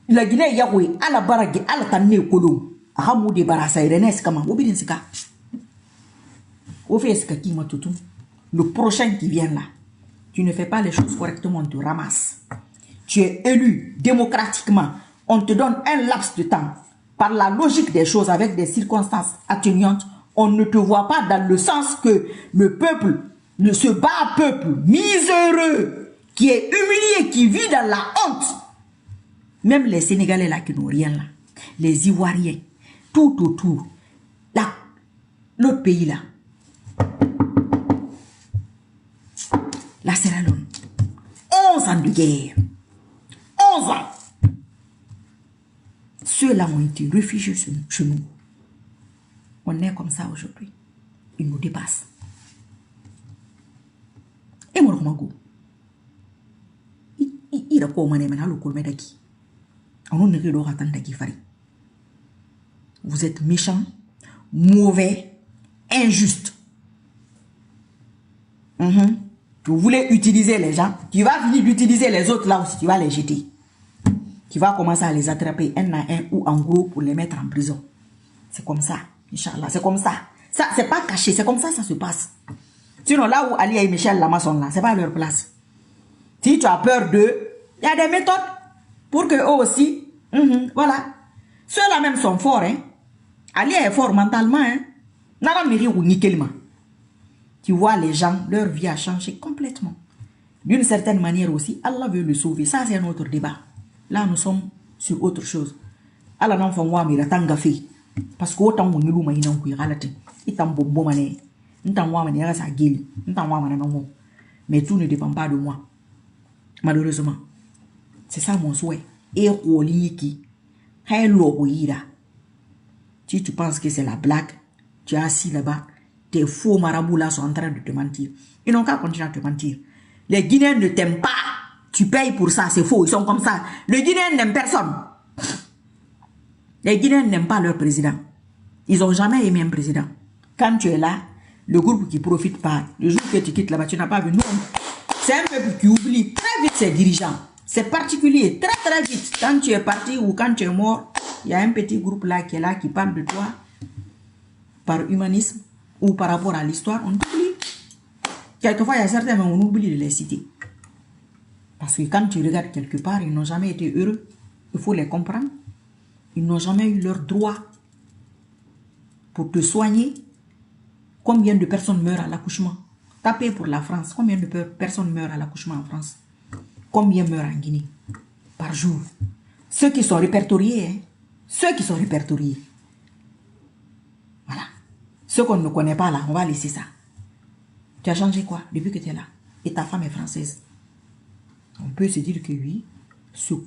La Guinée, Yahweh, à la barague, à la tanne, Kolo, à Hamou de Barassa, René, Skama, Obidinsika. Au fait, ce qui m'a tout. Le prochain qui vient là, tu ne fais pas les choses correctement, on te ramasse. Tu es élu démocratiquement, on te donne un laps de temps. Par la logique des choses, avec des circonstances atténuantes, on ne te voit pas dans le sens que le peuple, ce bas peuple miséreux, qui est humilié, qui vit dans la honte. Même les Sénégalais là qui n'ont rien là, les Ivoiriens, tout autour, là, l'autre pays là, la Sierra Leone, 11 ans de guerre, 11 ans. Ceux-là ont été réfugiés chez nous. On est comme ça aujourd'hui. Ils nous dépassent. Et moi, il a comment on le colme d'aki. On ne peut pas attendre d'aki fari. Vous êtes méchants, mauvais, injustes. Vous voulez utiliser les gens, tu vas finir d'utiliser les autres là aussi, tu vas les jeter. Tu vas commencer à les attraper un à un ou en gros pour les mettre en prison. C'est comme ça, Inch'Allah, c'est comme ça. Ça, c'est pas caché, c'est comme ça ça se passe. Sinon, là où Ali et Michel Lama sont là, c'est pas à leur place. Si tu as peur d'eux, il y a des méthodes pour que eux aussi, voilà. Ceux-là même sont forts, hein. Ali est fort mentalement, hein. Nara miri ou nickelma. Tu vois, les gens, leur vie a changé complètement. D'une certaine manière aussi, Allah veut le sauver. Ça, c'est un autre débat. Là, nous sommes sur autre chose. Allah n'a pas moi, mais la tanga fait. Parce que autant on nous m'a inonku iralati. Itam bombo mané. N'tam moi mané sa gueule. N'tam moi mané non. Mais tout ne dépend pas de moi. Malheureusement. C'est ça mon souhait. Et qui. Hello, si tu penses que c'est la blague, tu es assis là-bas. Tes faux marabouts là sont en train de te mentir. Ils n'ont qu'à continuer à te mentir. Les Guinéens ne t'aiment pas. Tu payes pour ça, c'est faux. Ils sont comme ça. Les Guinéens n'aiment personne. Les Guinéens n'aiment pas leur président. Ils n'ont jamais aimé un président. Quand tu es là, le groupe qui profite pas. Le jour que tu quittes là-bas, tu n'as pas vu. Non. C'est un peuple qui oublie très vite ses dirigeants. C'est particulier, très très vite. Quand tu es parti ou quand tu es mort, il y a un petit groupe là qui est là, qui parle de toi par humanisme ou par rapport à l'histoire. On t'oublie. Quelquefois, il y a certains, mais on oublie de les citer. Parce que quand tu regardes quelque part, ils n'ont jamais été heureux. Il faut les comprendre. Ils n'ont jamais eu leur droit pour te soigner. Combien de personnes meurent à l'accouchement? Tapez pour la France. Combien de personnes meurent à l'accouchement en France? Combien meurent en Guinée par jour? Ceux qui sont répertoriés, hein? Ceux qui sont répertoriés. Voilà. Ceux qu'on ne connaît pas là, on va laisser ça. Tu as changé quoi depuis que tu es là? Et ta femme est française. On peut se dire que oui,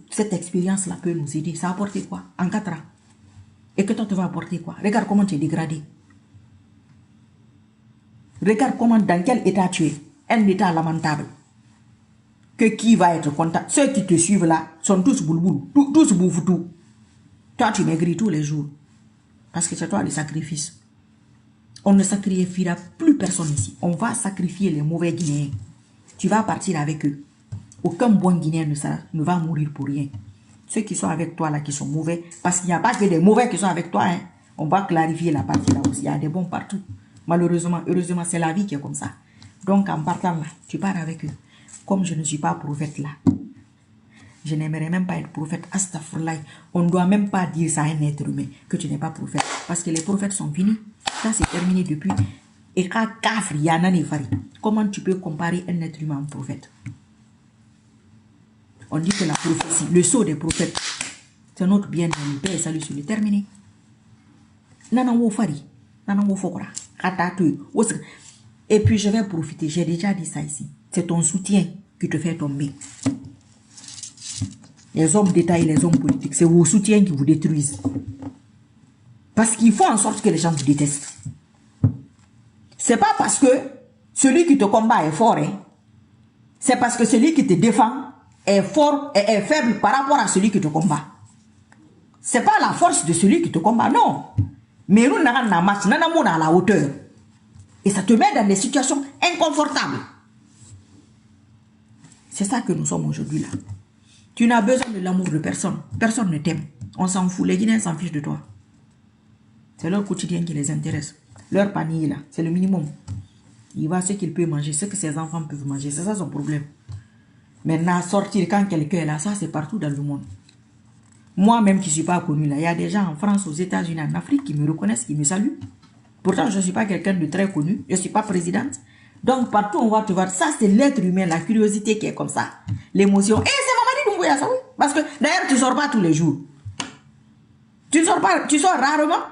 cette expérience-là peut nous aider. Ça a apporté quoi en 4 ans? Et que toi, tu vas apporter quoi? Regarde comment tu es dégradé. Regarde comment, dans quel état tu es. Un état lamentable. Que qui va être content? Ceux qui te suivent là sont tous boulboul, tous boufoutou. Toi, tu maigris tous les jours. Parce que c'est toi le sacrifice. On ne sacrifiera plus personne ici. On va sacrifier les mauvais Guinéens. Tu vas partir avec eux. Aucun bon Guinéen ne va mourir pour rien. Ceux qui sont avec toi là, qui sont mauvais, parce qu'il n'y a pas que des mauvais qui sont avec toi. Hein. On va clarifier la partie là aussi. Il y a des bons partout. Malheureusement, heureusement, c'est la vie qui est comme ça. Donc en partant là, tu pars avec eux. Comme je ne suis pas prophète là. Je n'aimerais même pas être prophète. Astaghfirullah. On ne doit même pas dire ça à un être humain que tu n'es pas prophète. Parce que les prophètes sont finis. Ça c'est terminé depuis. Et quand kafri yana ne fari. Comment tu peux comparer un être humain à un prophète? On dit que la prophétie, le sceau des prophètes, c'est notre bien de paix et salut sur le terminé. Nana wo fari. Nana wo fokora. Et puis je vais profiter. J'ai déjà dit ça ici. C'est ton soutien qui te fait tomber. Les hommes d'État et les hommes politiques, c'est vos soutiens qui vous détruisent. Parce qu'ils font en sorte que les gens vous détestent. C'est pas parce que celui qui te combat est fort, hein. C'est parce que celui qui te défend est fort et est faible par rapport à celui qui te combat. C'est pas la force de celui qui te combat, non. Mais nous n'avons pas à la hauteur. Et ça te met dans des situations inconfortables. C'est ça que nous sommes aujourd'hui là. Tu n'as besoin de l'amour de personne. Personne ne t'aime. On s'en fout. Les Guinéens s'en fichent de toi. C'est leur quotidien qui les intéresse. Leur panier là, c'est le minimum. Il va ce qu'il peut manger, ce que ses enfants peuvent manger. C'est ça son problème. Maintenant, sortir quand quelqu'un est là, ça c'est partout dans le monde. Moi-même qui ne suis pas connue là, il y a des gens en France, aux États-Unis, en Afrique qui me reconnaissent, qui me saluent. Pourtant, je ne suis pas quelqu'un de très connu. Je ne suis pas présidente. Donc, partout, on va te voir. Ça, c'est l'être humain, la curiosité qui est comme ça. L'émotion. Et c'est Mamadi Doumbouya, ça, oui. Parce que, d'ailleurs, tu ne sors pas tous les jours. Tu ne sors pas, tu sors rarement.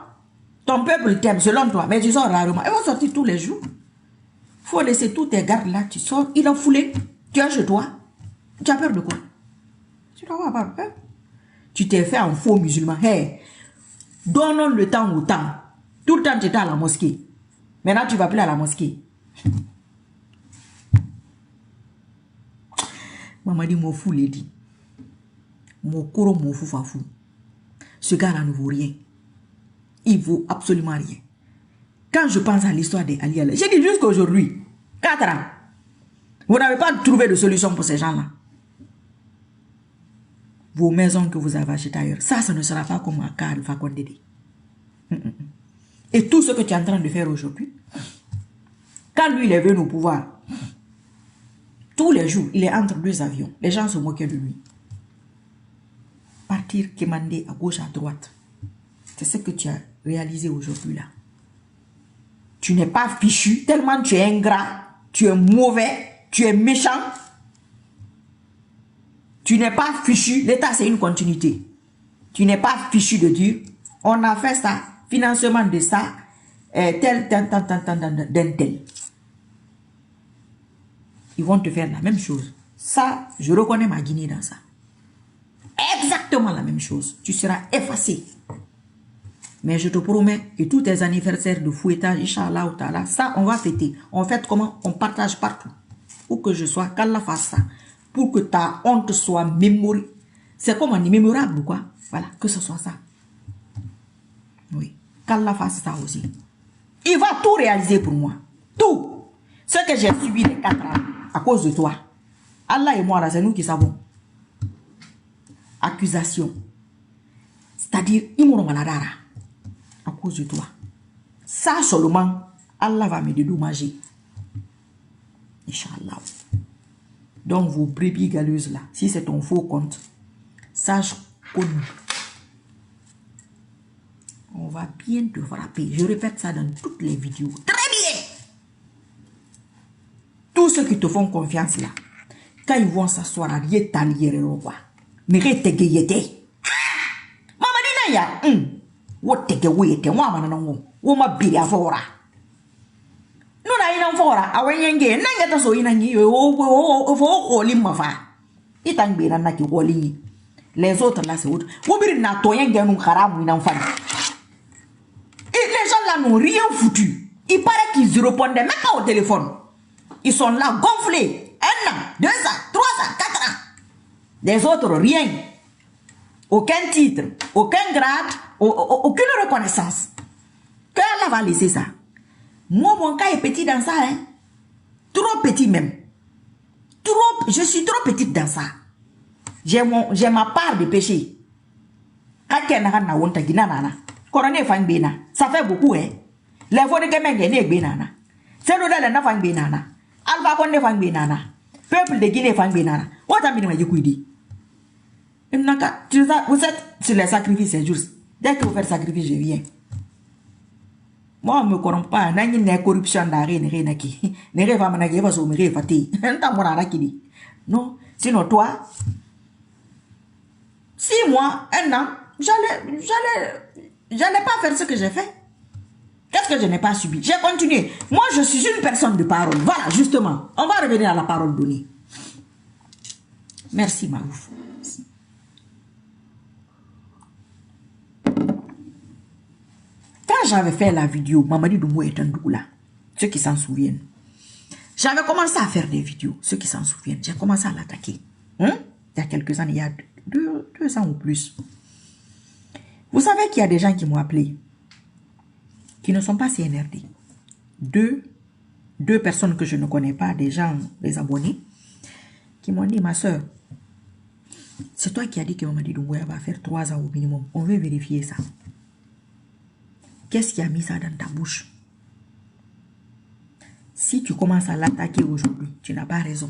Ton peuple t'aime, selon toi, mais tu sors rarement. Ils vont sortir tous les jours. Il faut laisser tous tes gardes là. Tu sors, il a foulé. Tu es chez toi. Tu as peur de quoi? Tu dois avoir peur. Tu t'es fait un faux musulman. Hey, donnons le temps au temps. Tout le temps, tu étais à la mosquée. Maintenant, tu ne vas plus à la mosquée. Maman dit, mon fou, lady. Mon coro, mon fou, fafou. Ce gars-là ne vaut rien. Il vaut absolument rien. Quand je pense à l'histoire d'Ali Allah, j'ai dit jusqu'à aujourd'hui, 4 ans, vous n'avez pas trouvé de solution pour ces gens-là. Vos maisons que vous avez achetées ailleurs, ça ne sera pas comme un cas de Fakonde. Et tout ce que tu es en train de faire aujourd'hui, quand lui il est venu au pouvoir, tous les jours, il est entre 2 avions. Les gens se moquaient de lui. Partir, quémander à gauche, à droite. C'est ce que tu as réalisé aujourd'hui là. Tu n'es pas fichu, tellement tu es ingrat, tu es mauvais, tu es méchant. Tu n'es pas fichu, l'État c'est une continuité. Tu n'es pas fichu de dire, on a fait ça, financement de ça, tel. Ils vont te faire la même chose. Ça, je reconnais ma Guinée dans ça. Exactement la même chose. Tu seras effacé. Mais je te promets, et tous tes anniversaires de fouettage, Inch'Allah ou Ta'ala, ça, on va fêter. On fête comment? On partage partout. Où que je sois, qu'Allah fasse ça. Pour que ta honte soit mémorisée. C'est comme un immémorable, quoi. Voilà, que ce soit ça. Oui. Qu'Allah fasse ça aussi. Il va tout réaliser pour moi. Tout. Ce que j'ai subi les 4 ans, à cause de toi. Allah et moi, là, c'est nous qui savons. Accusation. C'est-à-dire, Imonomaladara. À cause de toi. Ça seulement, Allah va me dédommager. Inch'Allah. Donc, vos brebis galeuses là, si c'est ton faux compte, sache qu'on va bien te frapper. Je répète ça dans toutes les vidéos. Très bien. Tous ceux qui te font confiance là, quand ils vont s'asseoir à rien t'allier, mais rétégayete. Maman dit naya, what te wete, moi mananongo, ou ma biri afora. Nous n'avons pas fora, awenye nanga so inangi, o limafa. Itang bira naki woli. Les autres là c'est autre. Ou biri na toyen genu haram inanfa. Et les gens là n'ont rien foutu. Il paraît qu'ils répondaient même pas au téléphone. Ils sont là gonflés. 1 an, 2 ans, 3 ans, 4 ans. Les autres, rien. Aucun titre, aucun grade, aucune reconnaissance. Que Allah va laisser ça. Moi, mon cas est petit dans ça. Hein? Trop petit même. Trop, je suis trop petite dans ça. J'ai ma part de péché. Ça fait beaucoup. Hein? Les fois de Kemen, c'est le dalé na fang benana. Alpha Condé fang benana. Peuple de Guinée fang benana. What a been you dit? Vous êtes sur les sacrifices et juste. Dès que vous faites sacrifice, je viens. Moi, on ne me corrompt pas. N'a pas de corruption d'arrêt, n'est rien qui. N'est rien va m'anaguer, va s'ouvrir, fatigué. Non, sinon toi, 6 mois, 1 an, j'allais pas faire ce que j'ai fait. Qu'est-ce que je n'ai pas subi? J'ai continué. Moi, je suis une personne de parole. Voilà, justement. On va revenir à la parole donnée. Merci, Marouf. Quand j'avais fait la vidéo, Mamadi Doumbouya est un doula. Ceux qui s'en souviennent. J'avais commencé à faire des vidéos. Ceux qui s'en souviennent. J'ai commencé à l'attaquer. Il y a quelques années, il y a 2 ans ou plus. Vous savez qu'il y a des gens qui m'ont appelé. Qui ne sont pas CNRD. Deux personnes que je ne connais pas, des gens, des abonnés, qui m'ont dit, ma soeur, c'est toi qui as dit que Mamadi Doumbouya va faire 3 ans au minimum. On veut vérifier ça. Qu'est-ce qui a mis ça dans ta bouche? Si tu commences à l'attaquer aujourd'hui, tu n'as pas raison.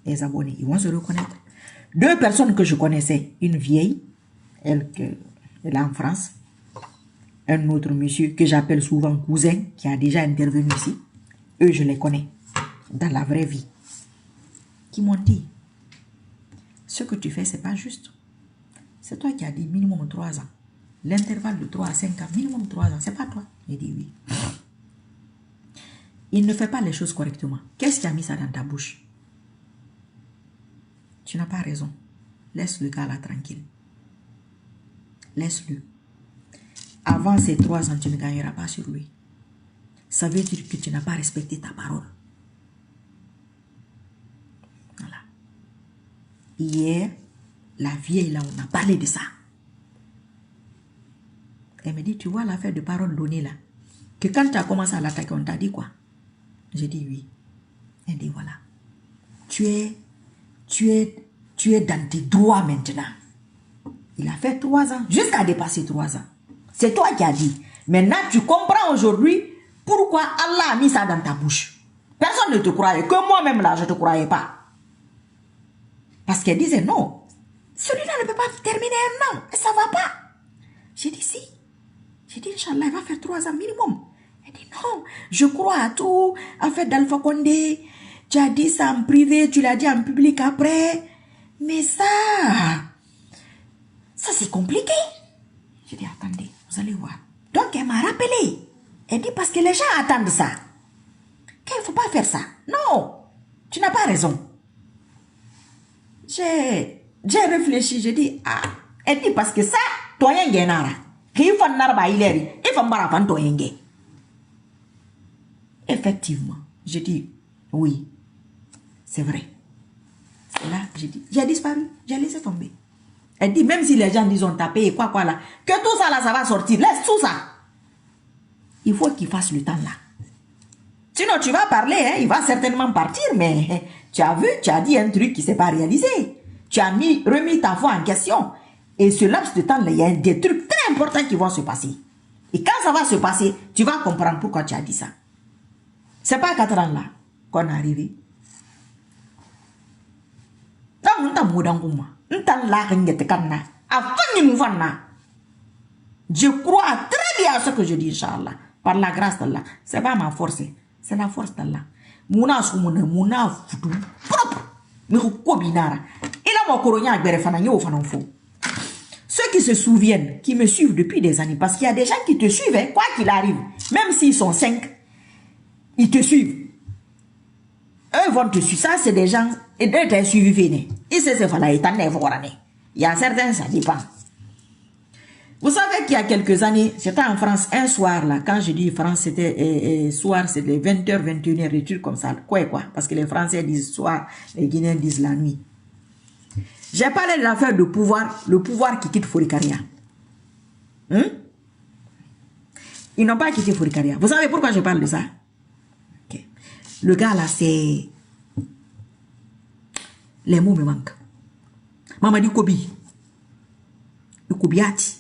Les abonnés, ils vont se reconnaître. 2 personnes que je connaissais, une vieille, elle est en France, un autre monsieur que j'appelle souvent cousin, qui a déjà intervenu ici. Eux, je les connais, dans la vraie vie. Qui m'ont dit, ce que tu fais, c'est pas juste. C'est toi qui as dit minimum 3 ans. L'intervalle de 3 à 5 ans, minimum 3 ans, c'est pas toi. J'ai dit oui. Il ne fait pas les choses correctement. Qu'est-ce qui a mis ça dans ta bouche? Tu n'as pas raison. Laisse le gars là tranquille. Laisse-le. Avant ces 3 ans, tu ne gagneras pas sur lui. Ça veut dire que tu n'as pas respecté ta parole. Voilà. Hier, la vieille là, on a parlé de ça. Elle me dit, tu vois l'affaire de parole donnée là, que quand tu as commencé à l'attaquer, on t'a dit quoi? J'ai dit oui. Elle dit voilà. Tu es dans tes droits maintenant. Il a fait 3 ans, jusqu'à dépasser 3 ans. C'est toi qui as dit. Maintenant, tu comprends aujourd'hui pourquoi Allah a mis ça dans ta bouche. Personne ne te croyait. Que moi-même là, je ne te croyais pas. Parce qu'elle disait non. Celui-là ne peut pas terminer 1 an. Et ça ne va pas. J'ai dit si. J'ai dit, Inch'Allah, il va faire 3 ans minimum. Elle dit non, je crois à tout. En fait, d'Alpha Condé, tu as dit ça en privé, tu l'as dit en public après. Mais ça c'est compliqué. J'ai dit, attendez, vous allez voir. Donc, elle m'a rappelé. Elle dit, parce que les gens attendent ça. Qu'il ne faut pas faire ça. Non, tu n'as pas raison. J'ai réfléchi, j'ai dit, ah. Elle dit, parce que ça, toi, il y a un effectivement, j'ai dit, oui, c'est vrai. Là, j'ai dit, j'ai disparu, j'ai laissé tomber. Elle dit, même si les gens disent on t'a payé, quoi là, que tout ça là, ça va sortir, laisse tout ça. Il faut qu'il fasse le temps là. Sinon, tu vas parler, hein, il va certainement partir, mais tu as vu, tu as dit un truc qui ne s'est pas réalisé. Tu as remis ta foi en question. Et ce laps de temps là, il y a des trucs très importants qui vont se passer. Et quand ça va se passer, tu vas comprendre pourquoi tu as dit ça. C'est pas à 4 ans là qu'on est arrivé. Je crois très bien à ce que je dis, Inch'Allah. Par la grâce d'Allah. C'est pas ma force, c'est la force d'Allah. Mouna soumone, mouna foutu, propre. Mais kobinara. Il a mon coronia avec Berefanagno au Fanonfo. Ceux qui se souviennent, qui me suivent depuis des années, parce qu'il y a des gens qui te suivent, hein, quoi qu'il arrive, même s'ils sont 5, ils te suivent. Eux vont te suivre. Ça, c'est des gens, et eux t'ont suivi, fini. Il y a certains, ça dépend. Vous savez qu'il y a quelques années, j'étais en France un soir, là, quand je dis France, c'était soir, c'était 20h, 21h, des trucs comme ça. Quoi, parce que les Français disent soir, les Guinéens disent la nuit. J'ai parlé de l'affaire de pouvoir, le pouvoir qui quitte Fourikaria. Ils n'ont pas quitté Fourikaria. Vous savez pourquoi je parle de ça? Okay. Le gars là, c'est... Les mots me manquent. Maman dit Kobi. Le Kobiati.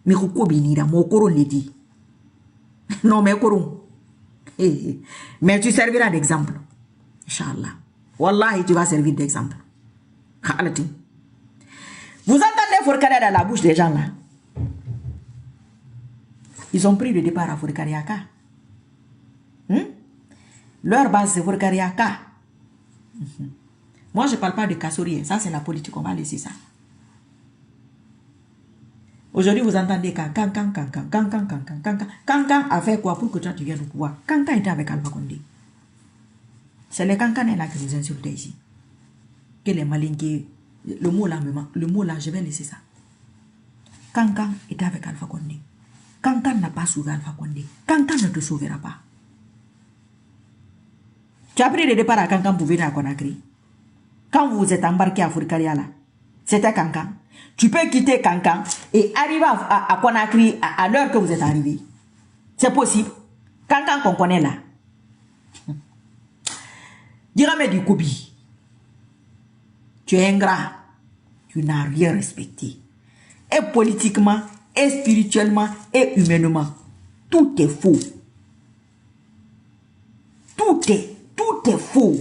Mais Kobi ni da mon coron dit. Non, mais coron. Mais tu serviras d'exemple. Inch'Allah. Wallahi, tu vas servir d'exemple. Vous entendez Fourikaria dans la bouche des gens là? Ils ont pris le départ à Fourikariaka. Leur base c'est Fourikariaka. Moi je ne parle pas de Kassourien. Ça c'est la politique, on va laisser ça. Aujourd'hui vous entendez Kankan a fait quoi pour que toi tu viennes au pouvoir? Kankan était avec Alpha Condé. C'est les Kankanais là qui vous insultent ici. Que les malinqués, le mot là, je vais laisser ça. Kankan était avec Alpha Condé. Kankan n'a pas sauvé Alpha Condé. Kankan ne te sauvera pas. Tu as pris le départ à Kankan pour venir à Conakry. Quand vous êtes embarqué à Fourikaria là, c'était Kankan. Tu peux quitter Kankan et arriver à Conakry à l'heure que vous êtes arrivé. C'est possible. Kankan qu'on connaît là. Dira-moi du Kobi. Tu es ingrat. Tu n'as rien respecté. Et politiquement, et spirituellement, et humainement. Tout est faux. Tout est faux.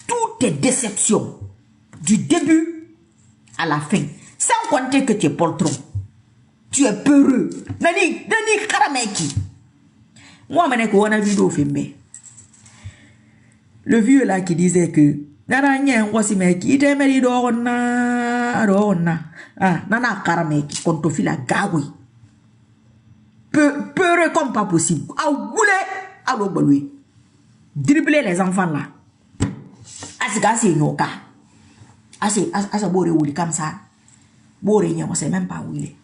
Tout est déception. Du début à la fin. Sans compter que tu es poltron. Tu es peureux. Nani karameki. Moi, on a vu au film. Le vieux là qui disait que nana kontofi la gawi. Peureux comme pas possible. Ah voulez, allo balui. Dribbler les enfants là. Asi nyoka. Asi bore wuli comme ça. Bore on sait même pas où il est.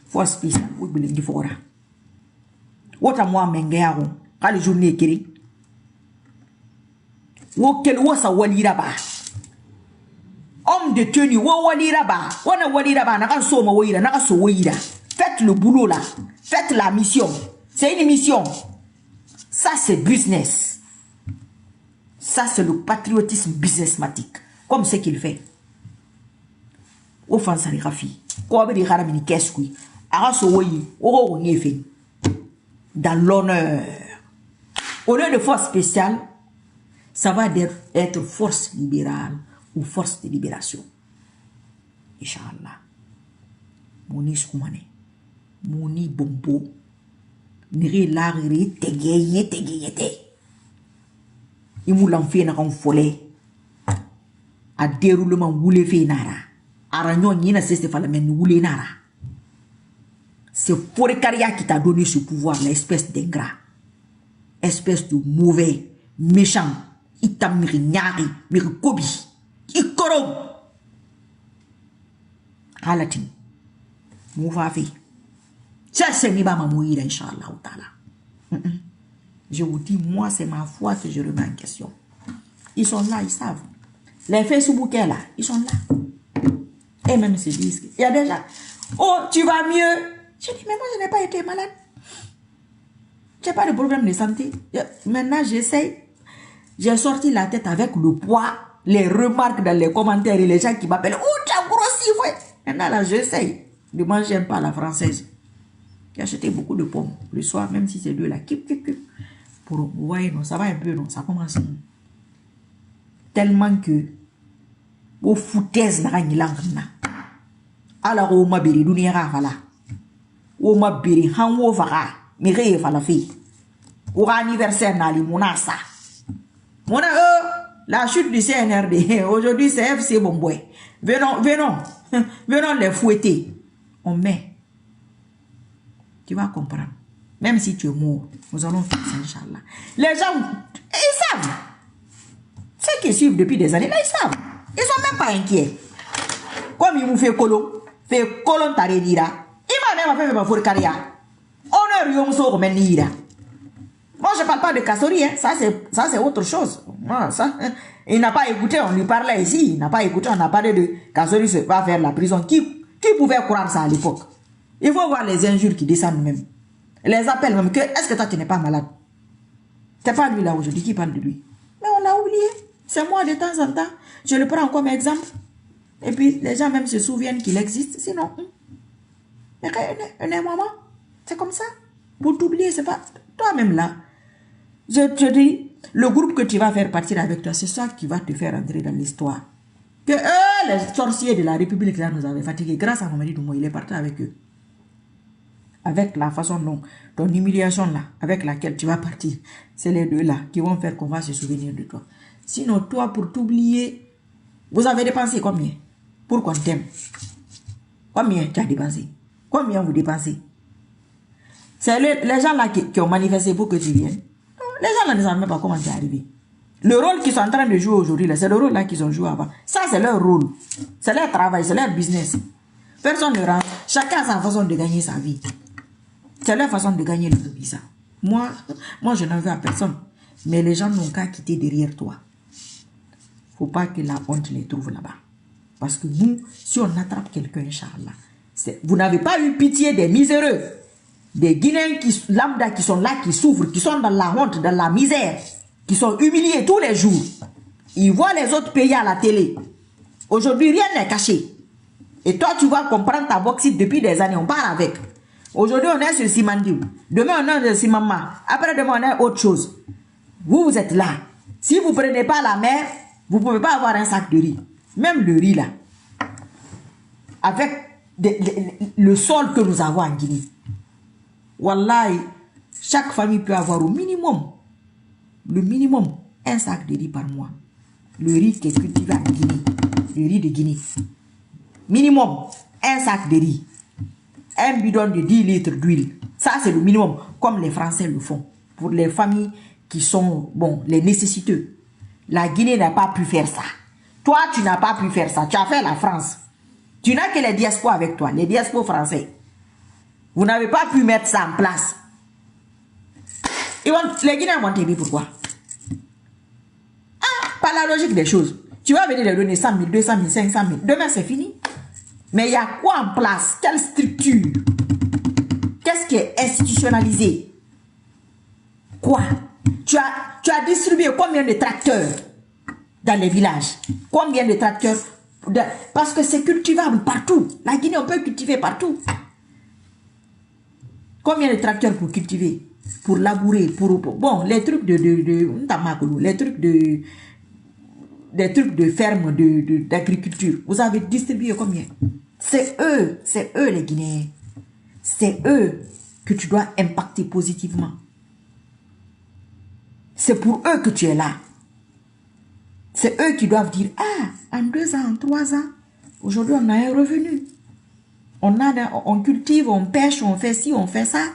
Faut spécial, où il est fora. Wota moi mengearo. Quand les journées kiri. Wokel wasa waliraba. Homme de tenue, waliraba. Wana waliraba, naka soma wira, naka so wira. Faites le boulot là. Faites la mission. C'est une mission. Ça c'est business. Ça c'est le patriotisme businessmatique. Comme ce qu'il fait. Offense à l'irafi. Quoi de haramini keskui. Araso woyi. Oro nyefe. Dans l'honneur. Au lieu de force spéciale, ça va être force libérale ou force de libération. Inch'Allah. Moni skumane. Moni bombo. Niri lariri tegeyete. Imu l'enfie na kon folé. A déroulement woulé fe nara. Aranyon yina seste fala men woulé nara. C'est Forekaria qui t'a donné ce pouvoir, l'espèce d'ingrat. Espèce de mauvais, méchant. Il t'a miri nyari, miri kobi. Il corrompt. Halatin. Mouva fait. Ça c'est Niba Mamouira, Inch'Allah. Je vous dis, moi, c'est ma foi que je remets en question. Ils sont là, ils savent. Les Facebook là, ils sont là. Et même se disent, il y a déjà, oh, tu vas mieux. Je dis, mais moi, je n'ai pas été malade. Je n'ai pas de problème de santé. Maintenant, j'essaye. J'ai sorti la tête avec le poids, les remarques dans les commentaires et les gens qui m'appellent. Oh, tu as grossi, ouais. Maintenant, là, j'essaye de manger un peu à la française. J'ai acheté beaucoup de pommes le soir, même si c'est deux là. Pour ouais, non, ça va un peu, non, ça commence. Tellement que, au foutaise, n'a rien là. Alors, au mabiri, d'ouniera, voilà. Au mabiri, hanwo vara, mire, fala fi. Au anniversaire, n'a li monasa. Mona, la chute du CNRD. Aujourd'hui, c'est FC Bomboué. Venons les fouetter. On met. Tu vas comprendre. Même si tu es mort, nous allons faire ça, Inch'Allah. Les gens, ils savent. Ceux qui suivent depuis des années, là, ils savent. Ils sont même pas inquiets. Comme ils m'ont fait colon taredira. Il m'a même fait ma fourcaria. Honneur yomso comme nira. Moi, je ne parle pas de Kassori, hein. Ça, c'est autre chose. Moi, ça, il n'a pas écouté, on lui parlait ici. Il n'a pas écouté, on a parlé de Kassori va faire la prison. Qui pouvait croire ça à l'époque? Il faut voir les injures qui descendent même. Les appels même que, est-ce que toi, tu n'es pas malade? C'est pas lui là aujourd'hui qui parle de lui. Mais on l'a oublié. C'est moi de temps en temps. Je le prends comme exemple. Et puis, les gens même se souviennent qu'il existe. Sinon, un moment, c'est comme ça. Pour t'oublier, c'est pas... Toi-même là, je te dis, le groupe que tu vas faire partir avec toi, c'est ça qui va te faire entrer dans l'histoire. Que les sorciers de la République là nous avaient fatigués. Grâce à Mamadi Doumo, il est parti avec eux. Avec la façon dont, ton humiliation là, avec laquelle tu vas partir, c'est les deux là qui vont faire qu'on va se souvenir de toi. Sinon, toi, pour t'oublier, vous avez dépensé combien? Pour qu'on t'aime? Combien tu as dépensé? Combien vous dépensez? C'est les gens là qui ont manifesté pour que tu viennes. Les gens là ne savent même pas comment tu es arrivé. Le rôle qu'ils sont en train de jouer aujourd'hui, c'est le rôle là qu'ils ont joué avant. Ça, c'est leur rôle. C'est leur travail, c'est leur business. Personne ne rentre. Chacun a sa façon de gagner sa vie. C'est leur façon de gagner le visa. Moi, je n'en veux à personne. Mais les gens n'ont qu'à quitter derrière toi. Faut pas que la honte les trouve là-bas. Parce que nous, si on attrape quelqu'un, Inch'Allah, vous n'avez pas eu pitié des miséreux. Des Guinéens lambda qui sont là, qui souffrent, qui sont dans la honte, dans la misère. qui sont humiliés tous les jours. Ils voient les autres pays à la télé. Aujourd'hui, rien n'est caché. Et toi, tu vas comprendre ta bauxite depuis des années. On part avec. Aujourd'hui, on est sur Simandou. Demain, on est sur Simama. Après, demain, on est autre chose. Vous, vous êtes là. Si vous ne prenez pas la mer, vous ne pouvez pas avoir un sac de riz. Même le riz, là. Avec le sol que nous avons en Guinée. Wallahi, chaque famille peut avoir au minimum, le minimum, un sac de riz par mois. Le riz qui est cultivé en Guinée. Le riz de Guinée. Minimum, un sac de riz. Un bidon de 10 litres d'huile. Ça, c'est le minimum, comme les Français le font. Pour les familles qui sont, bon, les nécessiteux. La Guinée n'a pas pu faire ça. Toi, tu n'as pas pu faire ça. Tu as fait la France. Tu n'as que les diasporas avec toi, les diasporas français. Vous n'avez pas pu mettre ça en place. Les Guinéens vont t'aimer, pourquoi? Ah, par la logique des choses. Tu vas venir leur donner 100 000, 200 000, 500 000. Demain, c'est fini. Mais il y a quoi en place? Quelle structure? Qu'est-ce qui est institutionnalisé? Quoi? Tu as distribué combien de tracteurs dans les villages? Combien de tracteurs? Parce que c'est cultivable partout. La Guinée, on peut cultiver partout. Combien de tracteurs pour cultiver? Pour labourer, bon, les trucs des trucs de ferme, d'agriculture. Vous avez distribué combien? C'est eux les Guinéens. C'est eux que tu dois impacter positivement. C'est pour eux que tu es là. C'est eux qui doivent dire, ah, en 2 ans, en 3 ans, aujourd'hui on a un revenu. On cultive, on pêche, on fait ci, on fait ça.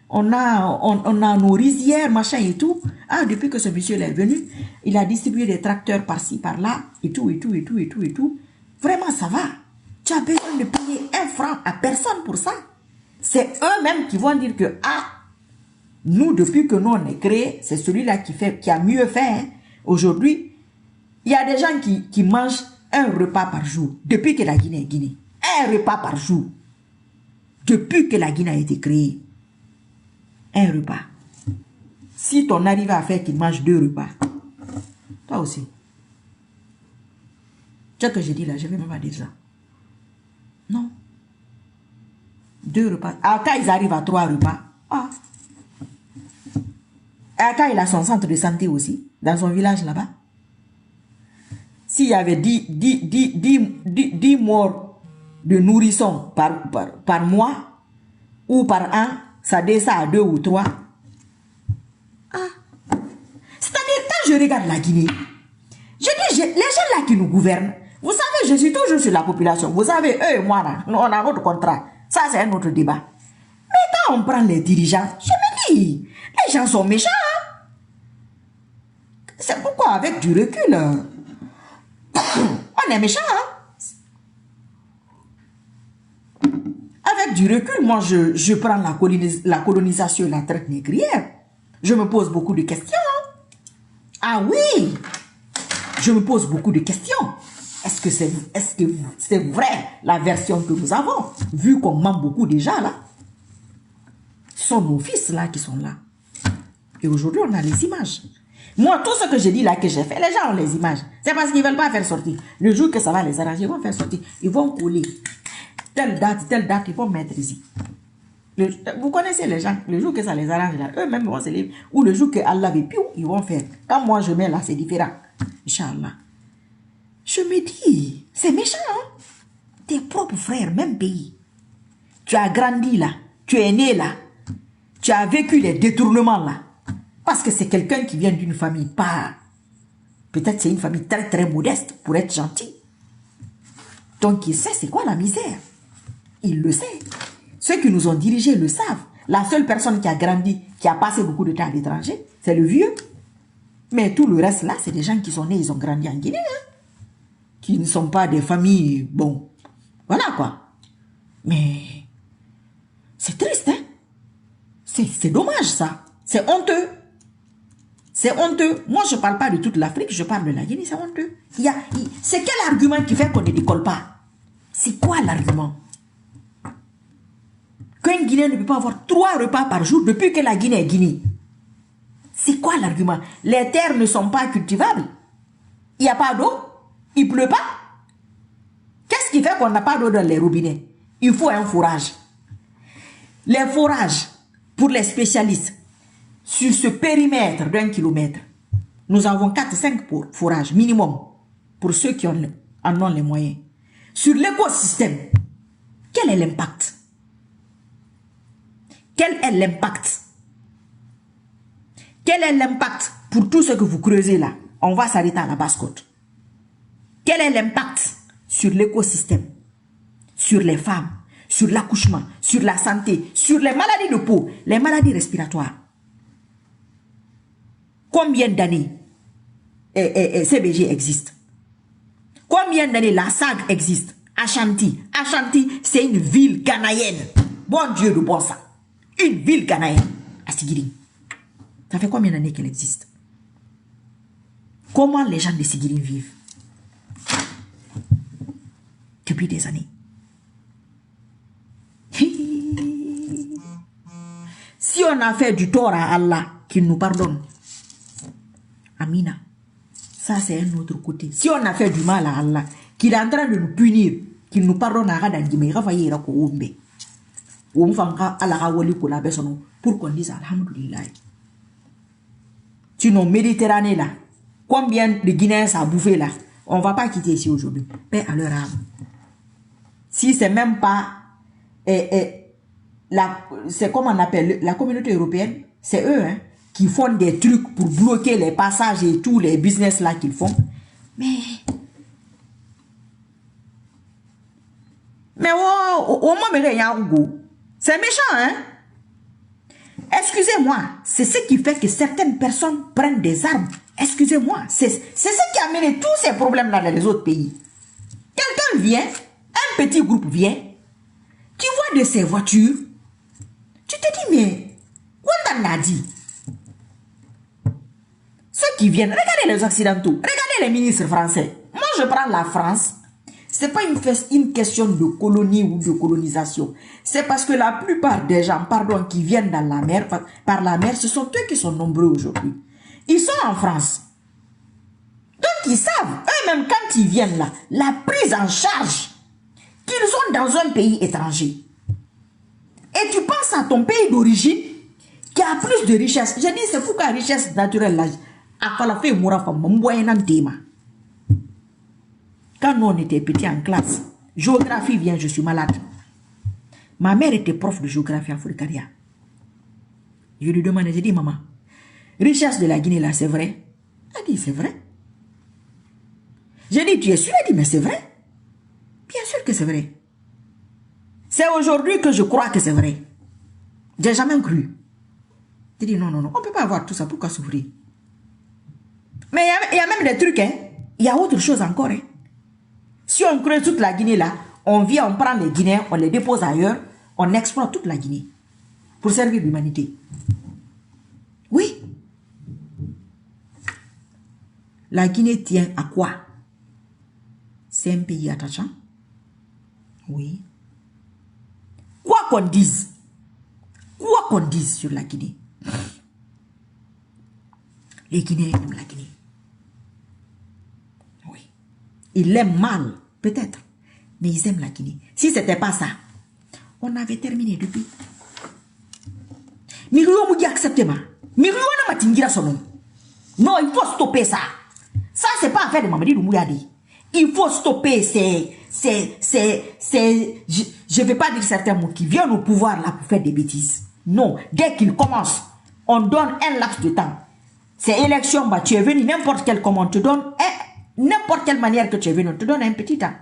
On a nos rizières, machin et tout. Ah, depuis que ce monsieur est venu, il a distribué des tracteurs par-ci, par-là, et tout. Vraiment, ça va. Tu as besoin de payer 1 franc à personne pour ça. C'est eux-mêmes qui vont dire que, ah, nous, depuis que nous on est créé, c'est celui-là qui a mieux fait. Hein. Aujourd'hui, il y a des gens qui mangent un repas par jour, depuis que la Guinée est Guinée. Un repas par jour. Depuis que la Guinée a été créée. Un repas. Si ton arrive à faire qu'il mange 2 repas, toi aussi. Ce que j'ai dit là, je ne vais même pas dire ça. Non. 2 repas. Ah, quand ils arrivent à 3 repas, ah. Ah, quand il a son centre de santé aussi, dans son village là-bas. S'il y avait 10 morts de nourrissons par mois ou par an, ça descend à 2 ou 3. Ah. C'est-à-dire, quand je regarde la Guinée, je dis, les gens là qui nous gouvernent, vous savez, je suis toujours sur la population. Vous savez, eux et moi, là, on a notre contrat. Ça, c'est un autre débat. Mais quand on prend les dirigeants, je me dis, les gens sont méchants. Hein? C'est pourquoi, avec du recul, on est méchants. Hein? Avec du recul, moi, je prends la colonisation et la traite négrière. Je me pose beaucoup de questions. Ah oui, je me pose beaucoup de questions. Est-ce que c'est vrai la version que nous avons? Vu qu'on ment beaucoup déjà là. Ce sont nos fils là qui sont là. Et aujourd'hui, on a les images. Moi, tout ce que je dis là, que j'ai fait, les gens ont les images. C'est parce qu'ils ne veulent pas faire sortir. Le jour que ça va les arranger, ils vont faire sortir. Ils vont coller. Telle date, ils vont mettre ici. Vous connaissez les gens, le jour que ça les arrange là, eux-mêmes vont se lever. Ou le jour que Allah veut, ils vont faire. Quand moi je mets là, c'est différent. Inch'Allah. Je me dis, c'est méchant, hein? Tes propres frères, même pays. Tu as grandi là, tu es né là, tu as vécu les détournements là. Parce que c'est quelqu'un qui vient d'une famille pas... Peut-être c'est une famille très très modeste pour être gentil. Donc il sait c'est quoi la misère. Il le sait. Ceux qui nous ont dirigés le savent. La seule personne qui a grandi, qui a passé beaucoup de temps à l'étranger, c'est le vieux. Mais tout le reste là, c'est des gens qui sont nés, ils ont grandi en Guinée. Hein? Qui ne sont pas des familles, bon, voilà quoi. Mais c'est triste, hein. C'est dommage ça. C'est honteux. C'est honteux. Moi, je ne parle pas de toute l'Afrique, je parle de la Guinée, c'est honteux. C'est quel argument qui fait qu'on ne décolle pas? C'est quoi l'argument? Qu'un Guinéen ne peut pas avoir 3 repas par jour depuis que la Guinée est Guinée. C'est quoi l'argument? Les terres ne sont pas cultivables. Il n'y a pas d'eau. Il ne pleut pas. Qu'est-ce qui fait qu'on n'a pas d'eau dans les robinets? Il faut un forage. Les forages, pour les spécialistes, sur ce périmètre d'1 kilomètre, nous avons 4-5 forages minimum pour ceux qui en ont les moyens. Sur l'écosystème, quel est l'impact? Quel est l'impact? Quel est l'impact pour tout ce que vous creusez là? On va s'arrêter à la basse-côte. Quel est l'impact sur l'écosystème, sur les femmes, sur l'accouchement, sur la santé, sur les maladies de peau, les maladies respiratoires? Combien d'années CBG existe? Combien d'années la SAG existe? Ashanti. Ashanti, c'est une ville ghanéenne. Bon Dieu de bon sang. Une ville ghanéenne à Sigiri. Ça fait combien d'années qu'elle existe? Comment les gens de Sigiri vivent? Depuis des années. Si on a fait du tort à Allah, qu'il nous pardonne. Amina. Ça, c'est un autre côté. Si on a fait du mal à Allah, qu'il est en train de nous punir, qu'il nous pardonne à Allah, pour qu'on dise Alhamdulillah. Sinon, Méditerranée là, combien de Guinéens ça a bouffé là? On ne va pas quitter ici aujourd'hui. Paix à leur âme. Si c'est même pas c'est comme on appelle la communauté européenne, c'est eux hein, qui font des trucs pour bloquer les passages et tous les business là qu'ils font. Mais au moins, c'est méchant, hein? Excusez-moi, c'est ce qui fait que certaines personnes prennent des armes. Excusez-moi, c'est ce qui a amené tous ces problèmes-là dans les autres pays. Quelqu'un vient, un petit groupe vient, tu vois de ces voitures, tu te dis, mais, on a dit? Ceux qui viennent, regardez les Occidentaux, regardez les ministres français. Moi, je prends la France. Ce n'est pas une question de colonie ou de colonisation. C'est parce que la plupart des gens, qui viennent dans la mer, par la mer, ce sont eux qui sont nombreux aujourd'hui. Ils sont en France. Donc, ils savent, eux-mêmes, quand ils viennent là, la prise en charge qu'ils ont dans un pays étranger. Et tu penses à ton pays d'origine qui a plus de richesse. Je dis, c'est pourquoi la richesse naturelle là, quand nous on était petits en classe, géographie vient, je suis malade. Ma mère était prof de géographie à Fourikaria. Je lui demandais, j'ai dit, maman, richesse de la Guinée là, c'est vrai? Elle dit, c'est vrai. J'ai dit, tu es sûr? Elle dit, mais c'est vrai. Bien sûr que c'est vrai. C'est aujourd'hui que je crois que c'est vrai. J'ai jamais cru. J'ai dit, non, on ne peut pas avoir tout ça, pourquoi souffrir? Mais il y a même des trucs, hein. Il y a autre chose encore, hein. Si on creuse toute la Guinée là, on vient, on prend les Guinéens, on les dépose ailleurs, on exploite toute la Guinée pour servir l'humanité. Oui. La Guinée tient à quoi? C'est un pays attachant. Oui. Quoi qu'on dise sur la Guinée, les Guinéens aiment la Guinée. Oui. Ils l'aiment mal, peut-être, mais ils aiment la Guinée. Si ce n'était pas ça, on avait terminé depuis. Non, il faut stopper ça. Ça, c'est pas affaire de Mamadi Doumouyadi. Il faut stopper je ne vais pas dire certains mots qui viennent au pouvoir là pour faire des bêtises. Non, dès qu'ils commencent, on donne un laps de temps. C'est élection, bah, tu es venu n'importe quel comment, on te donne n'importe quelle manière que tu es venu, on te donne un petit temps.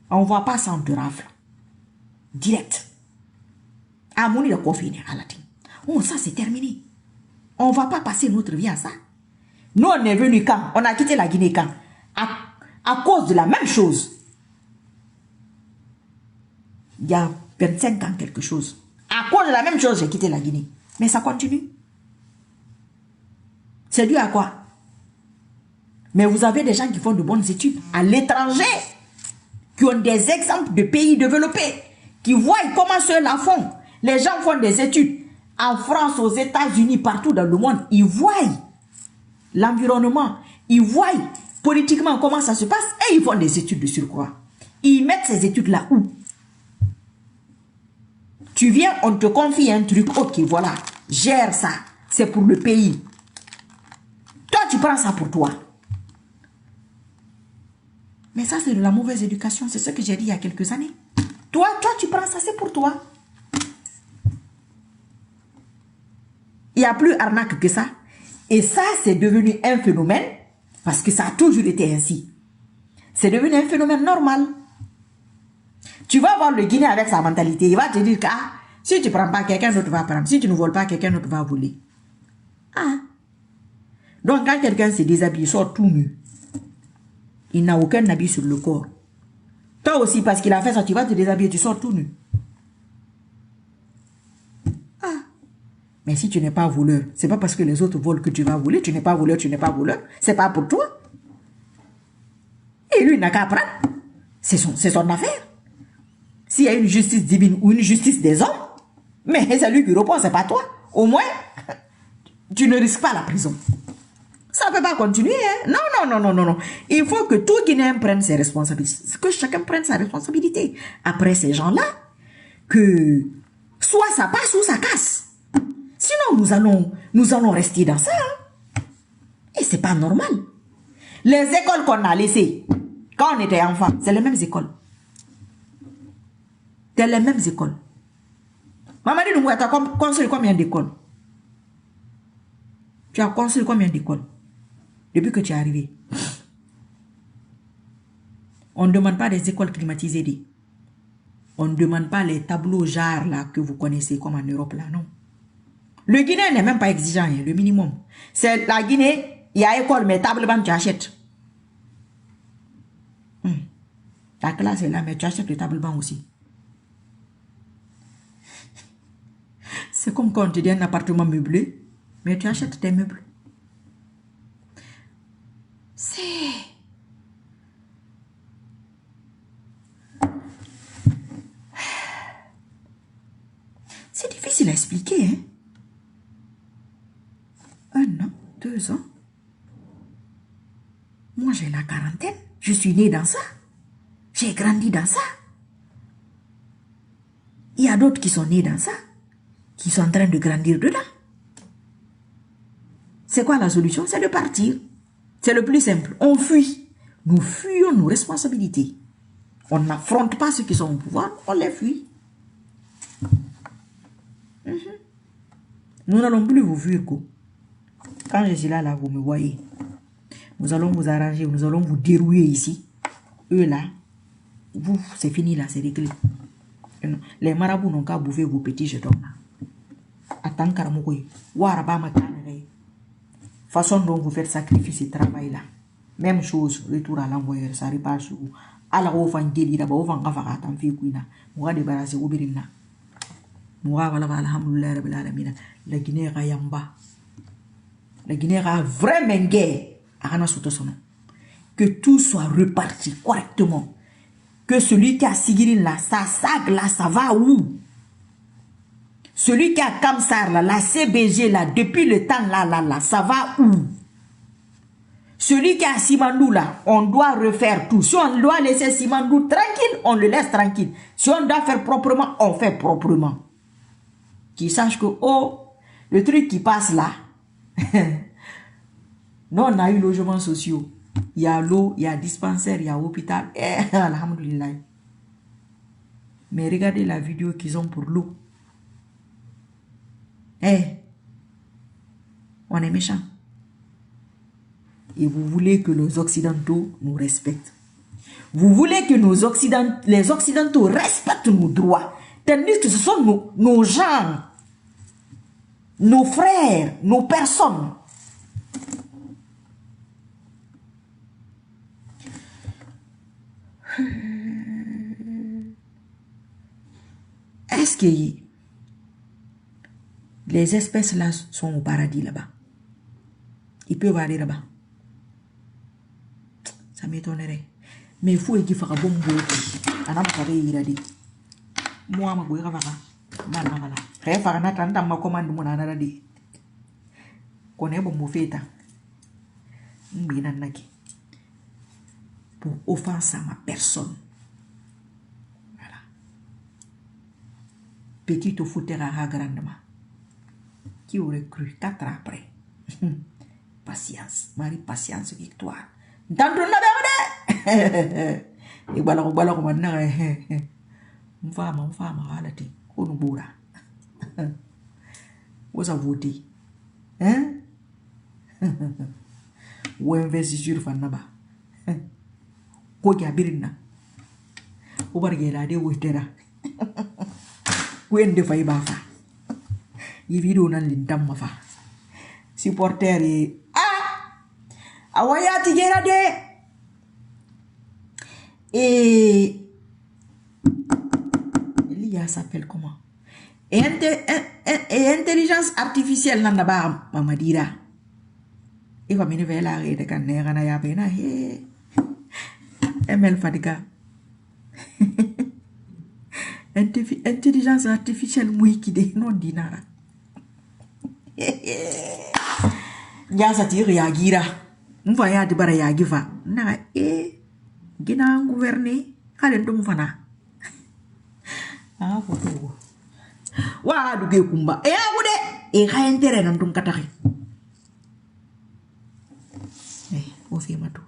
On ne voit pas ça, on te rafle. Direct. Ah, mon Dieu, oh, ça c'est terminé. On ne va pas passer notre vie à ça. Nous, on est venu quand? On a quitté la Guinée quand? À cause de la même chose. Il y a 25 ans, quelque chose. À cause de la même chose, j'ai quitté la Guinée. Mais ça continue. C'est dû à quoi? Mais vous avez des gens qui font de bonnes études à l'étranger, qui ont des exemples de pays développés, qui voient comment ceux-là font. Les gens font des études en France, aux États-Unis, partout dans le monde, ils voient l'environnement, ils voient politiquement comment ça se passe et ils font des études de surcroît. Ils mettent ces études-là où? Tu viens, on te confie un truc, ok, voilà, gère ça, c'est pour le pays. Toi, tu prends ça pour toi. Mais ça, c'est de la mauvaise éducation, c'est ce que j'ai dit il y a quelques années. Toi, tu prends ça, c'est pour toi. Il n'y a plus arnaque que ça. Et ça, c'est devenu un phénomène, parce que ça a toujours été ainsi. C'est devenu un phénomène normal. Tu vas voir le Guinéen avec sa mentalité. Il va te dire que si tu ne prends pas, quelqu'un d'autre va prendre. Si tu ne voles pas, quelqu'un d'autre va voler. Donc, quand quelqu'un se déshabille, il sort tout nu. Il n'a aucun habit sur le corps. Toi aussi, parce qu'il a fait ça, tu vas te déshabiller, tu sors tout nu. Mais si tu n'es pas voleur, c'est pas parce que les autres volent que tu vas voler. Tu n'es pas voleur, tu n'es pas voleur. C'est pas pour toi. Et lui, il n'a qu'à prendre. C'est son affaire. S'il y a une justice divine ou une justice des hommes, mais c'est lui qui répond, c'est pas toi. Au moins, tu ne risques pas la prison. Ça ne peut pas continuer. Hein? Non. Il faut que tout Guinéen prenne ses responsabilités. Que chacun prenne sa responsabilité. Après ces gens-là, que soit ça passe ou ça casse. Sinon, nous allons rester dans ça. Hein? Et c'est pas normal. Les écoles qu'on a laissées, quand on était enfant, c'est les mêmes écoles. C'est les mêmes écoles. Maman dit, tu as construit combien d'écoles? Tu as construit combien d'écoles depuis que tu es arrivé? On ne demande pas des écoles climatisées. On ne demande pas les tableaux jarres là que vous connaissez comme en Europe là, non. Le Guinéen n'est même pas exigeant, hein, le minimum. C'est la Guinée, il y a école, mais table banc, tu achètes. Ta classe est là, mais tu achètes le table banc aussi. C'est comme quand on te dit un appartement meublé, mais tu achètes tes meubles. C'est difficile à expliquer, hein. 1 an, 2 ans. Moi, j'ai la quarantaine. Je suis née dans ça. J'ai grandi dans ça. Il y a d'autres qui sont nés dans ça, qui sont en train de grandir dedans. C'est quoi la solution? C'est de partir. C'est le plus simple. On fuit. Nous fuyons nos responsabilités. On n'affronte pas ceux qui sont au pouvoir, on les fuit. Nous n'allons plus vous fuir, quoi. Quand je suis là, vous me voyez. Nous allons vous arranger, nous allons vous dérouiller ici. Eux là, vous, c'est fini là, c'est réglé. Les marabouts n'ont qu'à bouffer vos petits jetons là. Attends, Karamokoy. Façon dont vous faites sacrifice et travail là. Même chose, retour à l'envoyeur, ça repart sur vous. Alors, on va faire d'abord, on va faire un fille qui va débarrasser au birina. La Guinée a yamba. La Guinée a vraiment guerre. Que tout soit reparti correctement. Que celui qui a Sigirine là, sa sac là, ça va où? Celui qui a Kamsar là, la CBG là, depuis le temps là, ça va où? Celui qui a Simandou là, on doit refaire tout. Si on doit laisser Simandou tranquille, on le laisse tranquille. Si on doit faire proprement, on fait proprement. Qu'il sache que, oh, le truc qui passe là, nous on a eu logements sociaux. Il y a l'eau, il y a dispensaire, il y a hôpital. Alhamdulillah. Mais regardez la vidéo qu'ils ont pour l'eau. On est méchants. Et vous voulez que les Occidentaux nous respectent. Vous voulez que les Occidentaux respectent nos droits. Tandis que ce sont nos gens, nos frères, nos personnes. Est-ce que les espèces là sont au paradis là-bas? Ils peuvent aller là-bas. Ça m'étonnerait. Mais il faut qu'il fasse un bon boulot. Moi, je vais faire Khé farana tanta ma commande mon anara di. Connais bon feta. Mbina naki. Pour offense à ma personne. Voilà. Petite fouteur à grandement. Qui aurait cru 4 ans après? Patience. Marie, patience, victoire. Tantôt na berde. Et voilà, maintenant. Mfama, halati. Kono boura. Vous a voté. Hein? Ou investiture fanaba. Ko gabirina. Ou bargela de wetera. Wende fay bafa. Yi video nan lindam mafa. Supporter et awayati gera de. Et l'IA s'appelle comment? Et intelligence artificielle nanda ba mamadira. Et va mine vela rede kan nera na ya bena he. ML fadiga. Intelligence artificielle muikide non dinara. Nyasa tiri ya gira. Mva ya dibara ya giva. Na gina gouverner. Kale ndo mfana. Foto. Wa duge kumba. Gude. Ka intere nan dum katari. Au fait matou.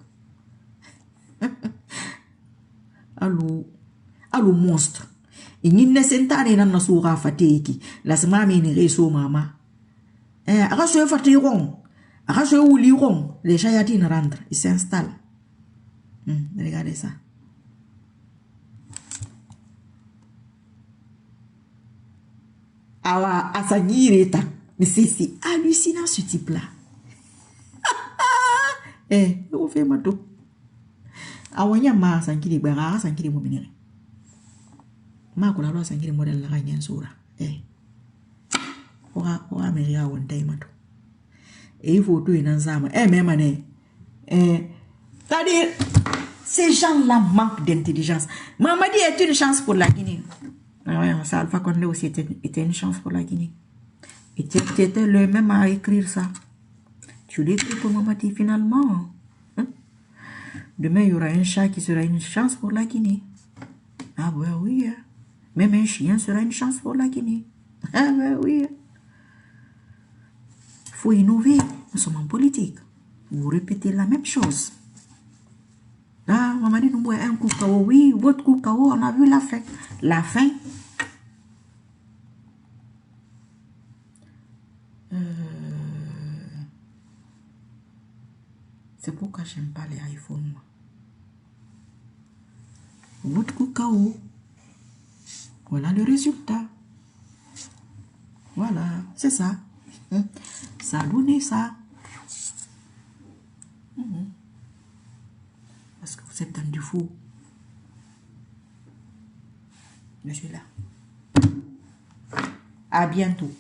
Allo monstre. Et ni ne sentare nan nasura fateki. La semami ni reso mama. Arrache fatiron. Arrache ou liron. Les chayatines rentrent. Ils s'installent. Regardez ça. Awa asagireta. Mais c'est hallucinant ce type-là. Au fait matou. Awanya ma sankiri bara sankiri mominere. Ma kula lo sankiri model la ganyen sura. Ora meria one time matou. Et il faut tout une ensemble. Même année. C'est-à-dire, ces gens-là manquent d'intelligence. Mamadi est une chance pour la Guinée. Ça, Alpha Condé aussi était une chance pour la Guinée. Et tu étais le même à écrire ça. Tu l'écris pour Mamadi finalement. Demain, il y aura un chat qui sera une chance pour la Guinée. Ah ben oui. Même un chien sera une chance pour la Guinée. Ah ben oui. Il faut innover. Nous sommes en politique. Vous répétez la même chose. Ah, Mamadi nous boit un coukao. Oui, votre coukao, on a vu la fin. La fin. C'est pourquoi j'aime pas les iPhones, moi. Votre coukao. Voilà le résultat. Voilà, c'est ça. Ça a donné ça. Parce que vous êtes dans du faux. Je suis là. À bientôt.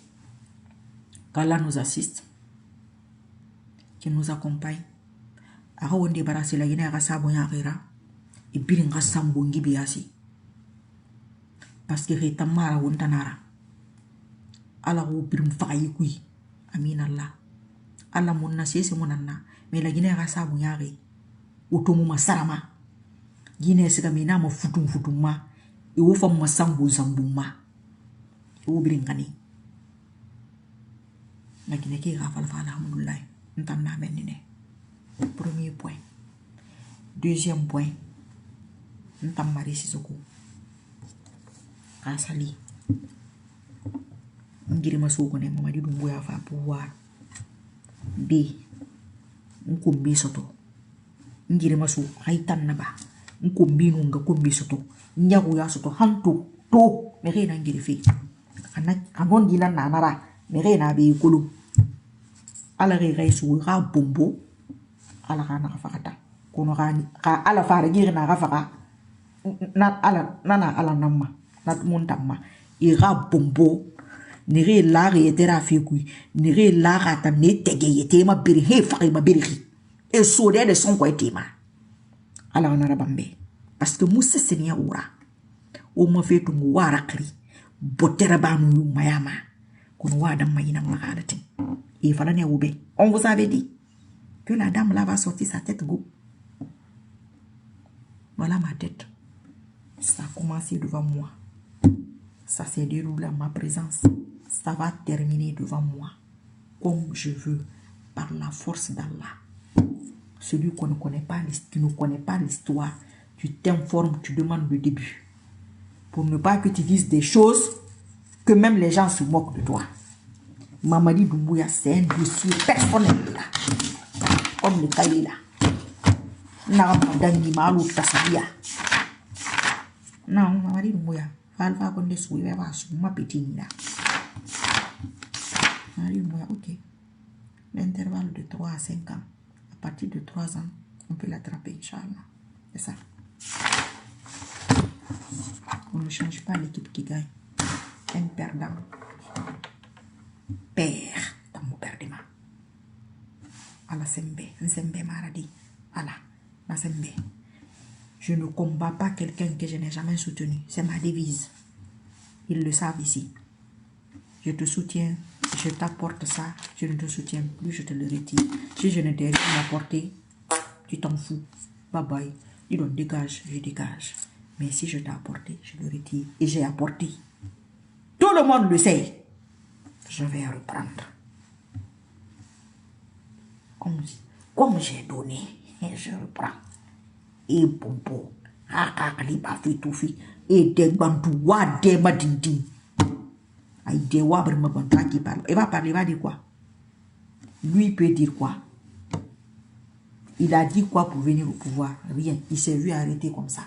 Qu'Allah nous assiste. Qu'il nous accompagne. Ara on débarrasse la Guinée à Saboya Rera. Et biringa sambongi biasi. Parce que rétamara wontanara. Allah ou birim fayi kui. Amin Allah. Allah mon nasi c'est mon anna. Mais la Guinée à Saboya Rera. Otomuma sarama. Guinée c'est comme ma futum ma. Et au fond ma sambu ma. Et au birinkani. La Guinée qui rafale alhamdulillah. N'tana menine. Premier point. Deuxième point. N'tamari sisoko. Asali. Ngiri masoko ne Mamadi Doumbouya fa pouvoir. B. Nkumbi soto. Ngiri masu haitan naba. Nkumbi nunga kumbi soto. Nyagu ya soto hanto. To. Mere na ngiri fi. Anon dina nanara. Mere na be kulu. Ala re su ra bombo. Ala kana fakata. Kono gani. Ka ala fara giri na rafaka. Nana ala namma. Nat montamma. Ira bombo. Nere la etera fikui. Nere la rata ne tege yete ma biri. He fari ma biri. Et sauder de son côté ma. Ala on a rabambe. Parce que moussa senya ora. O ma fait un warakli. Botera banu mayama. Et on vous avait dit que la dame là va sortir sa tête go. Voilà ma tête. Ça a commencé devant moi. Ça s'est déroulé à ma présence. Ça va terminer devant moi. Comme je veux. Par la force d'Allah. Celui qui ne connaît pas l'histoire, tu t'informes, tu demandes le début. Pour ne pas que tu dises des choses que même les gens se moquent de toi. Mamadi Doumbouya, c'est un dossier personnel là. Comme le Kali là. Non, Mamadi Doumbouya. Alpha Condé Soué va sur ma petite là. Mamadi Doumbouya, ok. L'intervalle de 3 à 5 ans. À partir de 3 ans, on peut l'attraper, Inch'Allah. C'est ça. On ne change pas l'équipe qui gagne. Un perdant. Père dans mon perdement. Allah Sembe. Nsembe Maradi. Allah. La Sembe. Je ne combats pas quelqu'un que je n'ai jamais soutenu. C'est ma devise. Ils le savent ici. Je te soutiens. Je t'apporte ça. Je ne te soutiens plus. Je te le retire. Si je ne t'ai rien apporté, tu t'en fous. Bye bye. Dis donc dégage. Je dégage. Mais si je t'ai apporté, je le retire. Et j'ai apporté. Tout le monde le sait. Je vais reprendre. Comme j'ai donné, je reprends. Et Pompo, Hakakali Bafi Toufi, et des Bandoua, des Madindi. Aïe, des Wabri Mabantra qui parle. Il va parler, il va dire quoi? Lui, il peut dire quoi? Il a dit quoi pour venir au pouvoir? Rien. Il s'est vu arrêter comme ça.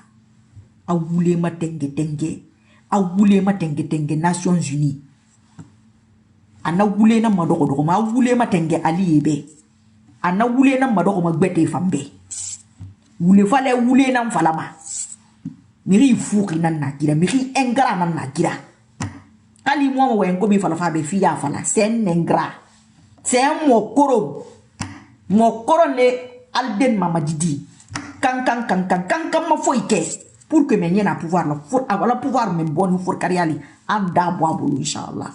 Aoulé Matengue Tengue. Aoulé Matengue Tengue, Nations Unies. Ana wule na madoko ma wule Matengue Ali ebe. Ana wule na madoko gbete fambe. Wule fale wule na mfalama. Miri fouki na nagira, miri engra na nagira. Ali moi wenko bi fala fabe fiya fala, c'est un ingrat. C'est un mokoro. Mokoro ne Alden Mamadidi. Kan ma foike. Pour que menye na pouvoir la faut avoir pouvoir men bon for kariali anda boabulu inshallah.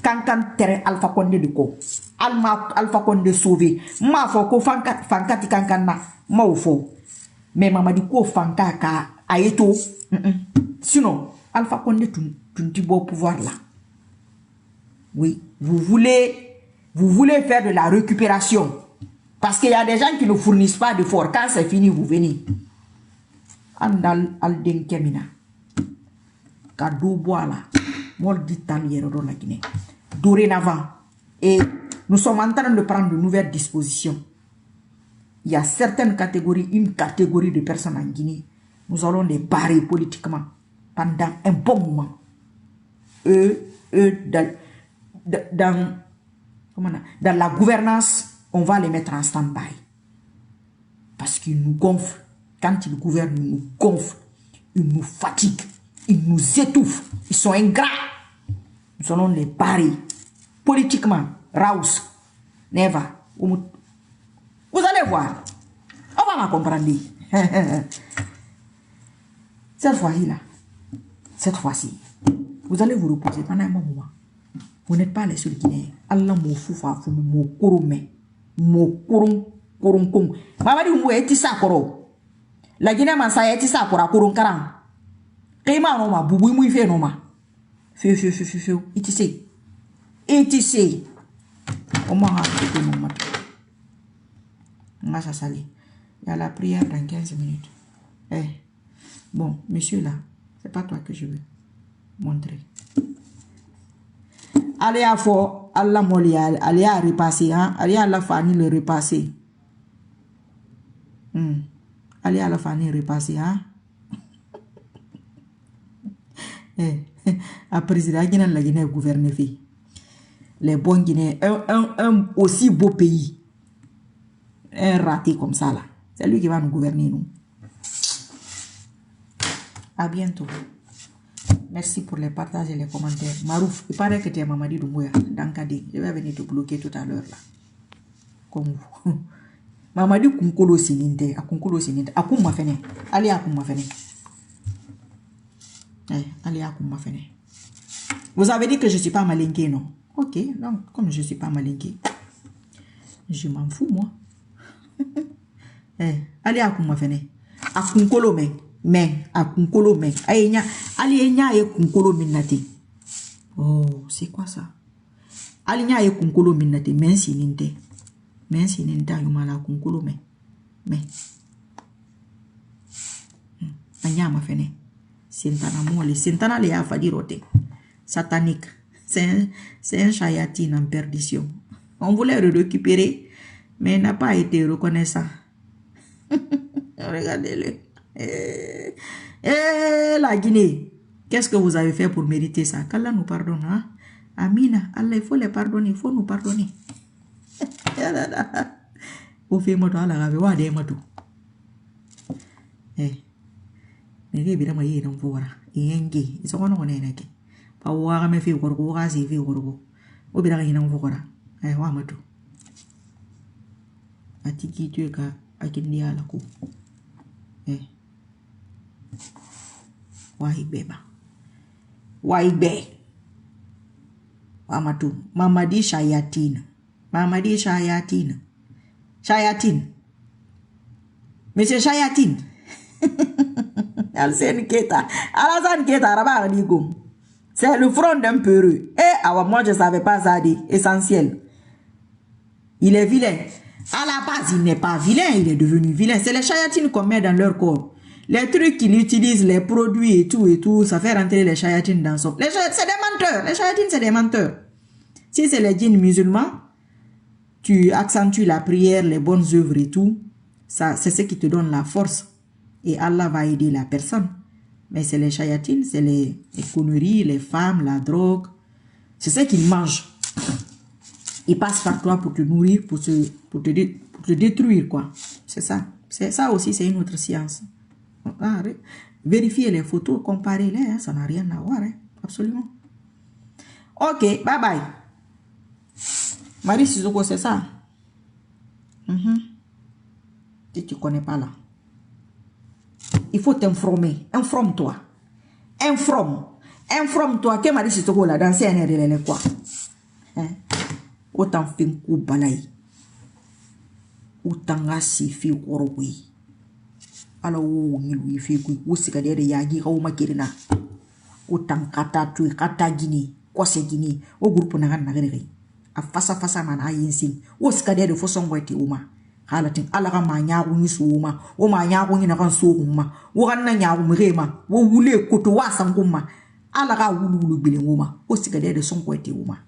Kan tere Alpha Condé de ko. Alpha Condé sauvé. Ma fo ko fankati kankan na ma fo. Mais Mamadi ko fanka ka ayeto. Sinon Alpha Condé tu beau pouvoir là. Oui, vous voulez faire de la récupération. Parce qu'il y a des gens qui ne fournissent pas d'efforts. Quand c'est fini, vous venez. Andal Alden Kemina. Kado Boala. Mol d'Italienne dans la Guinée. Dorénavant. Et nous sommes en train de prendre de nouvelles dispositions. Il y a certaines catégories, une catégorie de personnes en Guinée. Nous allons les barrer politiquement pendant un bon moment. Dans la gouvernance, on va les mettre en stand-by. Parce qu'ils nous gonflent. Quand ils gouvernent, ils nous gonflent. Ils nous fatiguent. Ils nous étouffent. Ils sont ingrats. Nous allons les barrer. Politiquement, Raus, Neva, vous allez voir. On va m'accompagner. Cette fois-ci, là, cette fois-ci, vous allez vous reposer pendant un moment. Vous n'êtes pas les seuls Guinéens. Allah m'a foufa, m'a koromé, m'a korom. Mamadi mou eti sakoro. La Guinée m'a sa eti sakora koron karam. Kema no ma bubu mou ife no ma. Feu. Iti on m'a raconté mon matin. On va s'assaler. Il y a la prière dans 15 minutes. Bon, monsieur là, c'est pas toi que je veux montrer. Allez à fort, Allah molial, allez à repasser, hein? Allez à la famille le repasser. Allez à la famille repasser, hein? À président Guinée, la Guinée gouverne fait. Les bons Guinéens, un aussi beau pays, un raté comme ça là, c'est lui qui va nous gouverner nous. À bientôt. Merci pour les partages et les commentaires. Marouf, il paraît que tu es Mamadi Doumbouya dans Kadi. Je vais venir te bloquer tout à l'heure là. Comme vous. Mamadi Kunkolo Sininte, à Kunkolo Sininte, à Kouma Fene. Allez à Kouma Fene. Allez à Kouma Fene. Vous avez dit que je ne suis pas malinqué, non? Ok, donc comme je suis pas malinqué, je m'en fous moi. Allez à kuma fene. A kunkolo men. A kunkolo men. Aïe allez nya e kunkolo minati. Oh, c'est quoi ça? Allez nya e kunkolo minati men sininte. Men sininta yumala kunkolo men. Mais. Anya ma fene. Sentana mole. Sentana le a fadirote. Satanique. C'est un chayatine en perdition. On voulait le récupérer, mais il n'a pas été reconnaissant. Regardez-le. La Guinée. Qu'est-ce que vous avez fait pour mériter ça? Qu'Allah nous pardonne. Hein? Amina. Allah, il faut les pardonner. Il faut nous pardonner. Au fait, moi, Allah, avait ouah des matou. Mais évidemment, il y a un voir. Il y a un gay. Ils sont en train de pas ouah, mais fait gorgo, rasé, fait gorgo. Au bien, il y a un voir. Eh, ouah, matou. Atiki, tu es qu'à akindi à la coupe. Wahibeba. Waibe. Wamatu. Mamadi Shayatin. Mamadi Shayatin. Shayatin. Monsieur Shayatin. Alsen Keta. Alasan Keta, Rabat Rigum. C'est le front d'un peureux. Moi je savais pas ça dit. Essentiel. Il est vilain. À la base, il n'est pas vilain, il est devenu vilain. C'est les chayatines qu'on met dans leur corps. Les trucs qu'il utilise, les produits et tout, ça fait rentrer les chayatines dans son... C'est des menteurs. Les chayatines, c'est des menteurs. Si c'est les djinns musulmans, tu accentues la prière, les bonnes œuvres et tout, ça, c'est ce qui te donne la force. Et Allah va aider la personne. Mais c'est les chayatines, c'est les conneries, les femmes, la drogue. C'est ce qu'ils mangent. Ils passent par toi pour te nourrir, pour te détruire, quoi. C'est ça. Ça aussi, c'est une autre science. Vérifiez les photos, comparez-les, hein, ça n'a rien à voir, hein, absolument. Ok, bye bye. Marie Sissoko, c'est ça. Si tu ne connais pas là. Il faut t'informer. Informe-toi. Informe-toi que Marie Sissoko là, dans CNR, elle est quoi? Hein? Autant fin coup balai. Autant si fi koroi. Alors il fi ku usika de yagi ka uma kirina. Autant kata tu kata gini, quoi c'est gini au groupe na gani. A fasa man ayinsin. Usika de foson wati uma. Halatin alaga ma nyaagu ni suuma. O ma nyaagu ni na kan suuma. O kan na nyaagu mrema. O wule koto wasanguma. Alaga wulu bilinguma. Usika de son wati uma.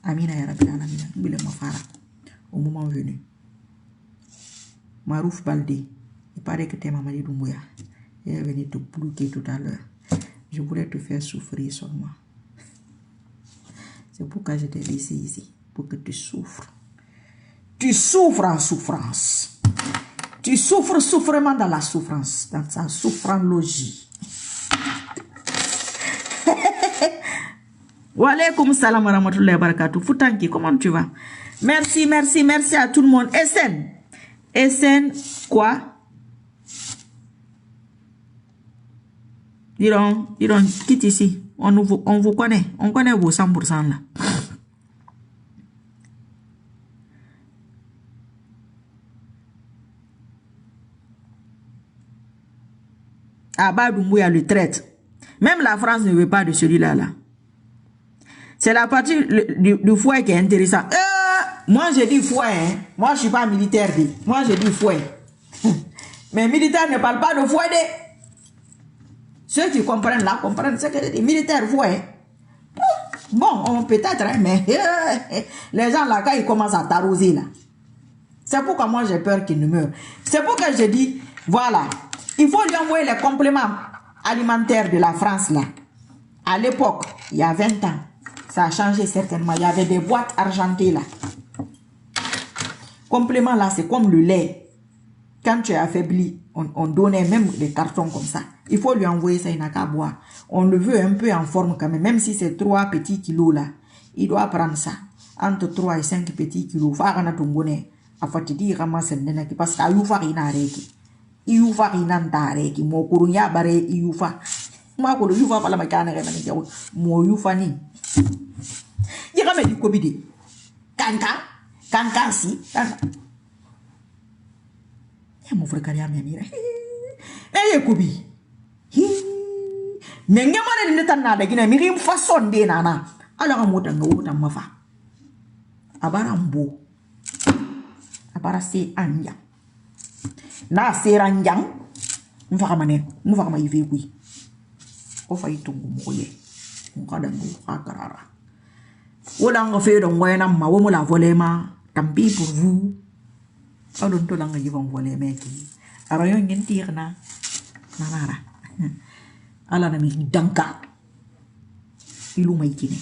Amina ya Rabbil Alamin, Bile Mafara, au moment venu. Marouf Baldé, il paraît que t'es Mamadi Doumbouya. Il est venu te bloquer tout à l'heure. Je voulais te faire souffrir seulement. C'est pourquoi je t'ai laissé ici, pour que tu souffres. Tu souffres en souffrance. Tu souffres souffrement dans la souffrance, dans sa souffrance. Wa alaykoum salam wa rahmatullahi wa barakatuh. Foutanki, comment tu vas? Merci à tout le monde. SN, quoi? Dis donc, quitte ici. On vous connaît. On connaît vos 100% là. Abba Doumbouya le traite. Même la France ne veut pas de celui-là là. C'est la partie du fouet qui est intéressant. Moi, j'ai dit fouet. Hein. Moi, je ne suis pas militaire. Moi, j'ai dit fouet. Mais militaires ne parlent pas de fouet. Ceux qui comprennent là, comprennent ce que les militaires fouet. Bon, peut-être, hein, mais les gens là, quand ils commencent à t'arroser là. C'est pourquoi moi, j'ai peur qu'ils ne meurent. C'est pourquoi je dis, voilà, il faut lui envoyer les compléments alimentaires de la France là. À l'époque, il y a 20 ans. Ça a changé certainement. Il y avait des boîtes argentées là. Complément là, c'est comme le lait. Quand tu es affaibli, on donnait même des cartons comme ça. Il faut lui envoyer ça, il n'a qu'à boire. On le veut un peu en forme quand même. Même si c'est 3 petits kilos là, il doit prendre ça. Entre 3 et 5 petits kilos. Farana tungone. Afatidi ramasse nenaki. Parce que ayufa ina reki. Iyufa ina ntareki. Mokurunya bare iyufa. Moi, quand le yufa, pas la macane, mo yufa ni. Il rame di kobide. Kankan si. Mon frère Karia me mira. Kobi. Nenge mane ni tanna da gina mi rim façon de nana. Ala ka mota ngo ta mafa. Abara mbo. Abara se anja. Na se ranjang. Mfaka mane, mfaka ma yive kui. O fa itungu moye. Ngada ngo akarara. Wala nga fe do ngoyena ma wo mo la volema. Tant pis pour vous. Alon to langa yivon voler meki. Arayon ngin tirna. Nanara. Ala na mi danka. Ilu mai kine.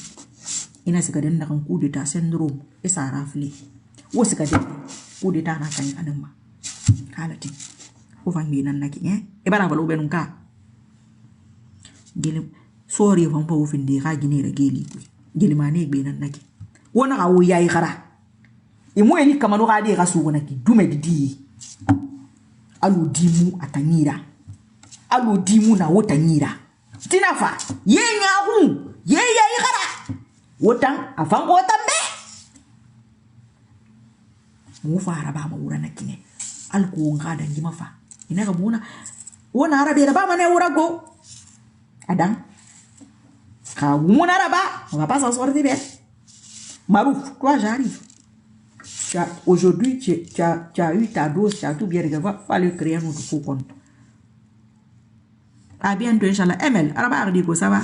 Ina sika den na kan coup d'état syndrome e sa rafle. Wo sika den coup d'état na kan anama. Kala ti. Wo vangi nan na ki e bara balo benun ka. Gele sori von pa wo finde ka gine re geli ku. Gele mane be nan na ki. Wona ka wo yayi khara. E mo eni kamano ga de ga su wona ki dume di. Alu dimu atanyira. Alu dimu na wotanyira. Tinafa ye nyahu ye yayi khara. Wotang afango tambe. Mu fara ba ma wura na kine. Alko ngada ngima fa. Ina ga muna wona arabe da ba ma ne wura go. Adam. Ka muna raba, on va pas s'en sortir bien. Marouf, toi j'arrive. Aujourd'hui tu as eu ta dose, tu as tout bien regardé. Fallait créer un autre faux compte. À bientôt inchallah. ML, araba ardigo ça va.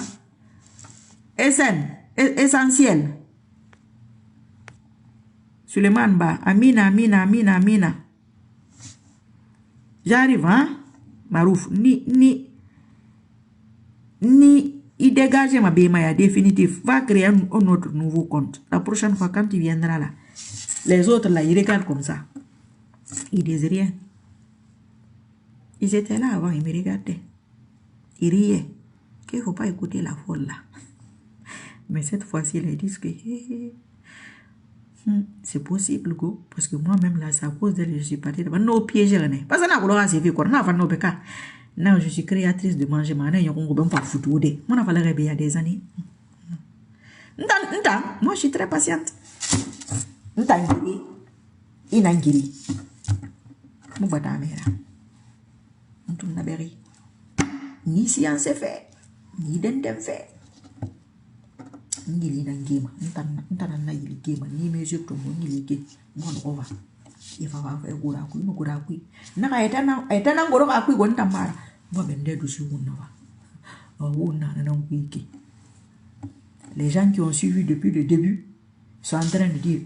SN essentiel. Suleiman Ba, Amina. J'arrive, hein? Marouf, ni, il dégage ma bémaya définitif. Va créer un autre nouveau compte. La prochaine fois, quand il viendra là, les autres là, ils regardent comme ça. Ils disent rien. Ils étaient là avant, ils me regardaient. Ils riaient. Qu'il ne faut pas écouter la folle là. Mais cette fois-ci, ils disent que c'est possible, go. Parce que moi-même, là, c'est à cause d'elle, je suis partie là-bas. Non, piège, parce que non, je suis créatrice de manger. Moi, il y a des années. Moi, je suis très patiente. Inangiri. Ni science fait, ni dendem fait. Ngili na ngema ntana na yili gema ni meje to mo ngili ge mo no va e va e gura ku na ka etana ngoro ka ku gon tamara mo bende du si wona va wona na ngiki. Les gens qui ont suivi depuis le début sont en train de dire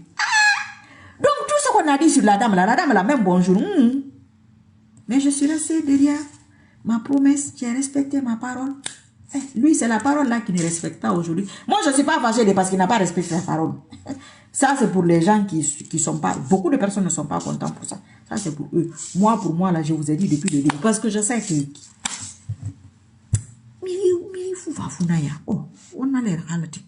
donc tout ce qu'on a dit sur la dame la même bonjour. Mais je suis restée derrière ma promesse, j'ai respecté ma parole. Lui, c'est la parole là qui ne respecte pas aujourd'hui. Moi, je ne suis pas fâchée parce qu'il n'a pas respecté la parole. Ça, c'est pour les gens qui sont pas... Beaucoup de personnes ne sont pas contents pour ça. Ça, c'est pour eux. Moi, pour moi, là, je vous ai dit depuis le début. Parce que je sais que... Mais il faut voir Funaya. Oh, on a l'air relatif.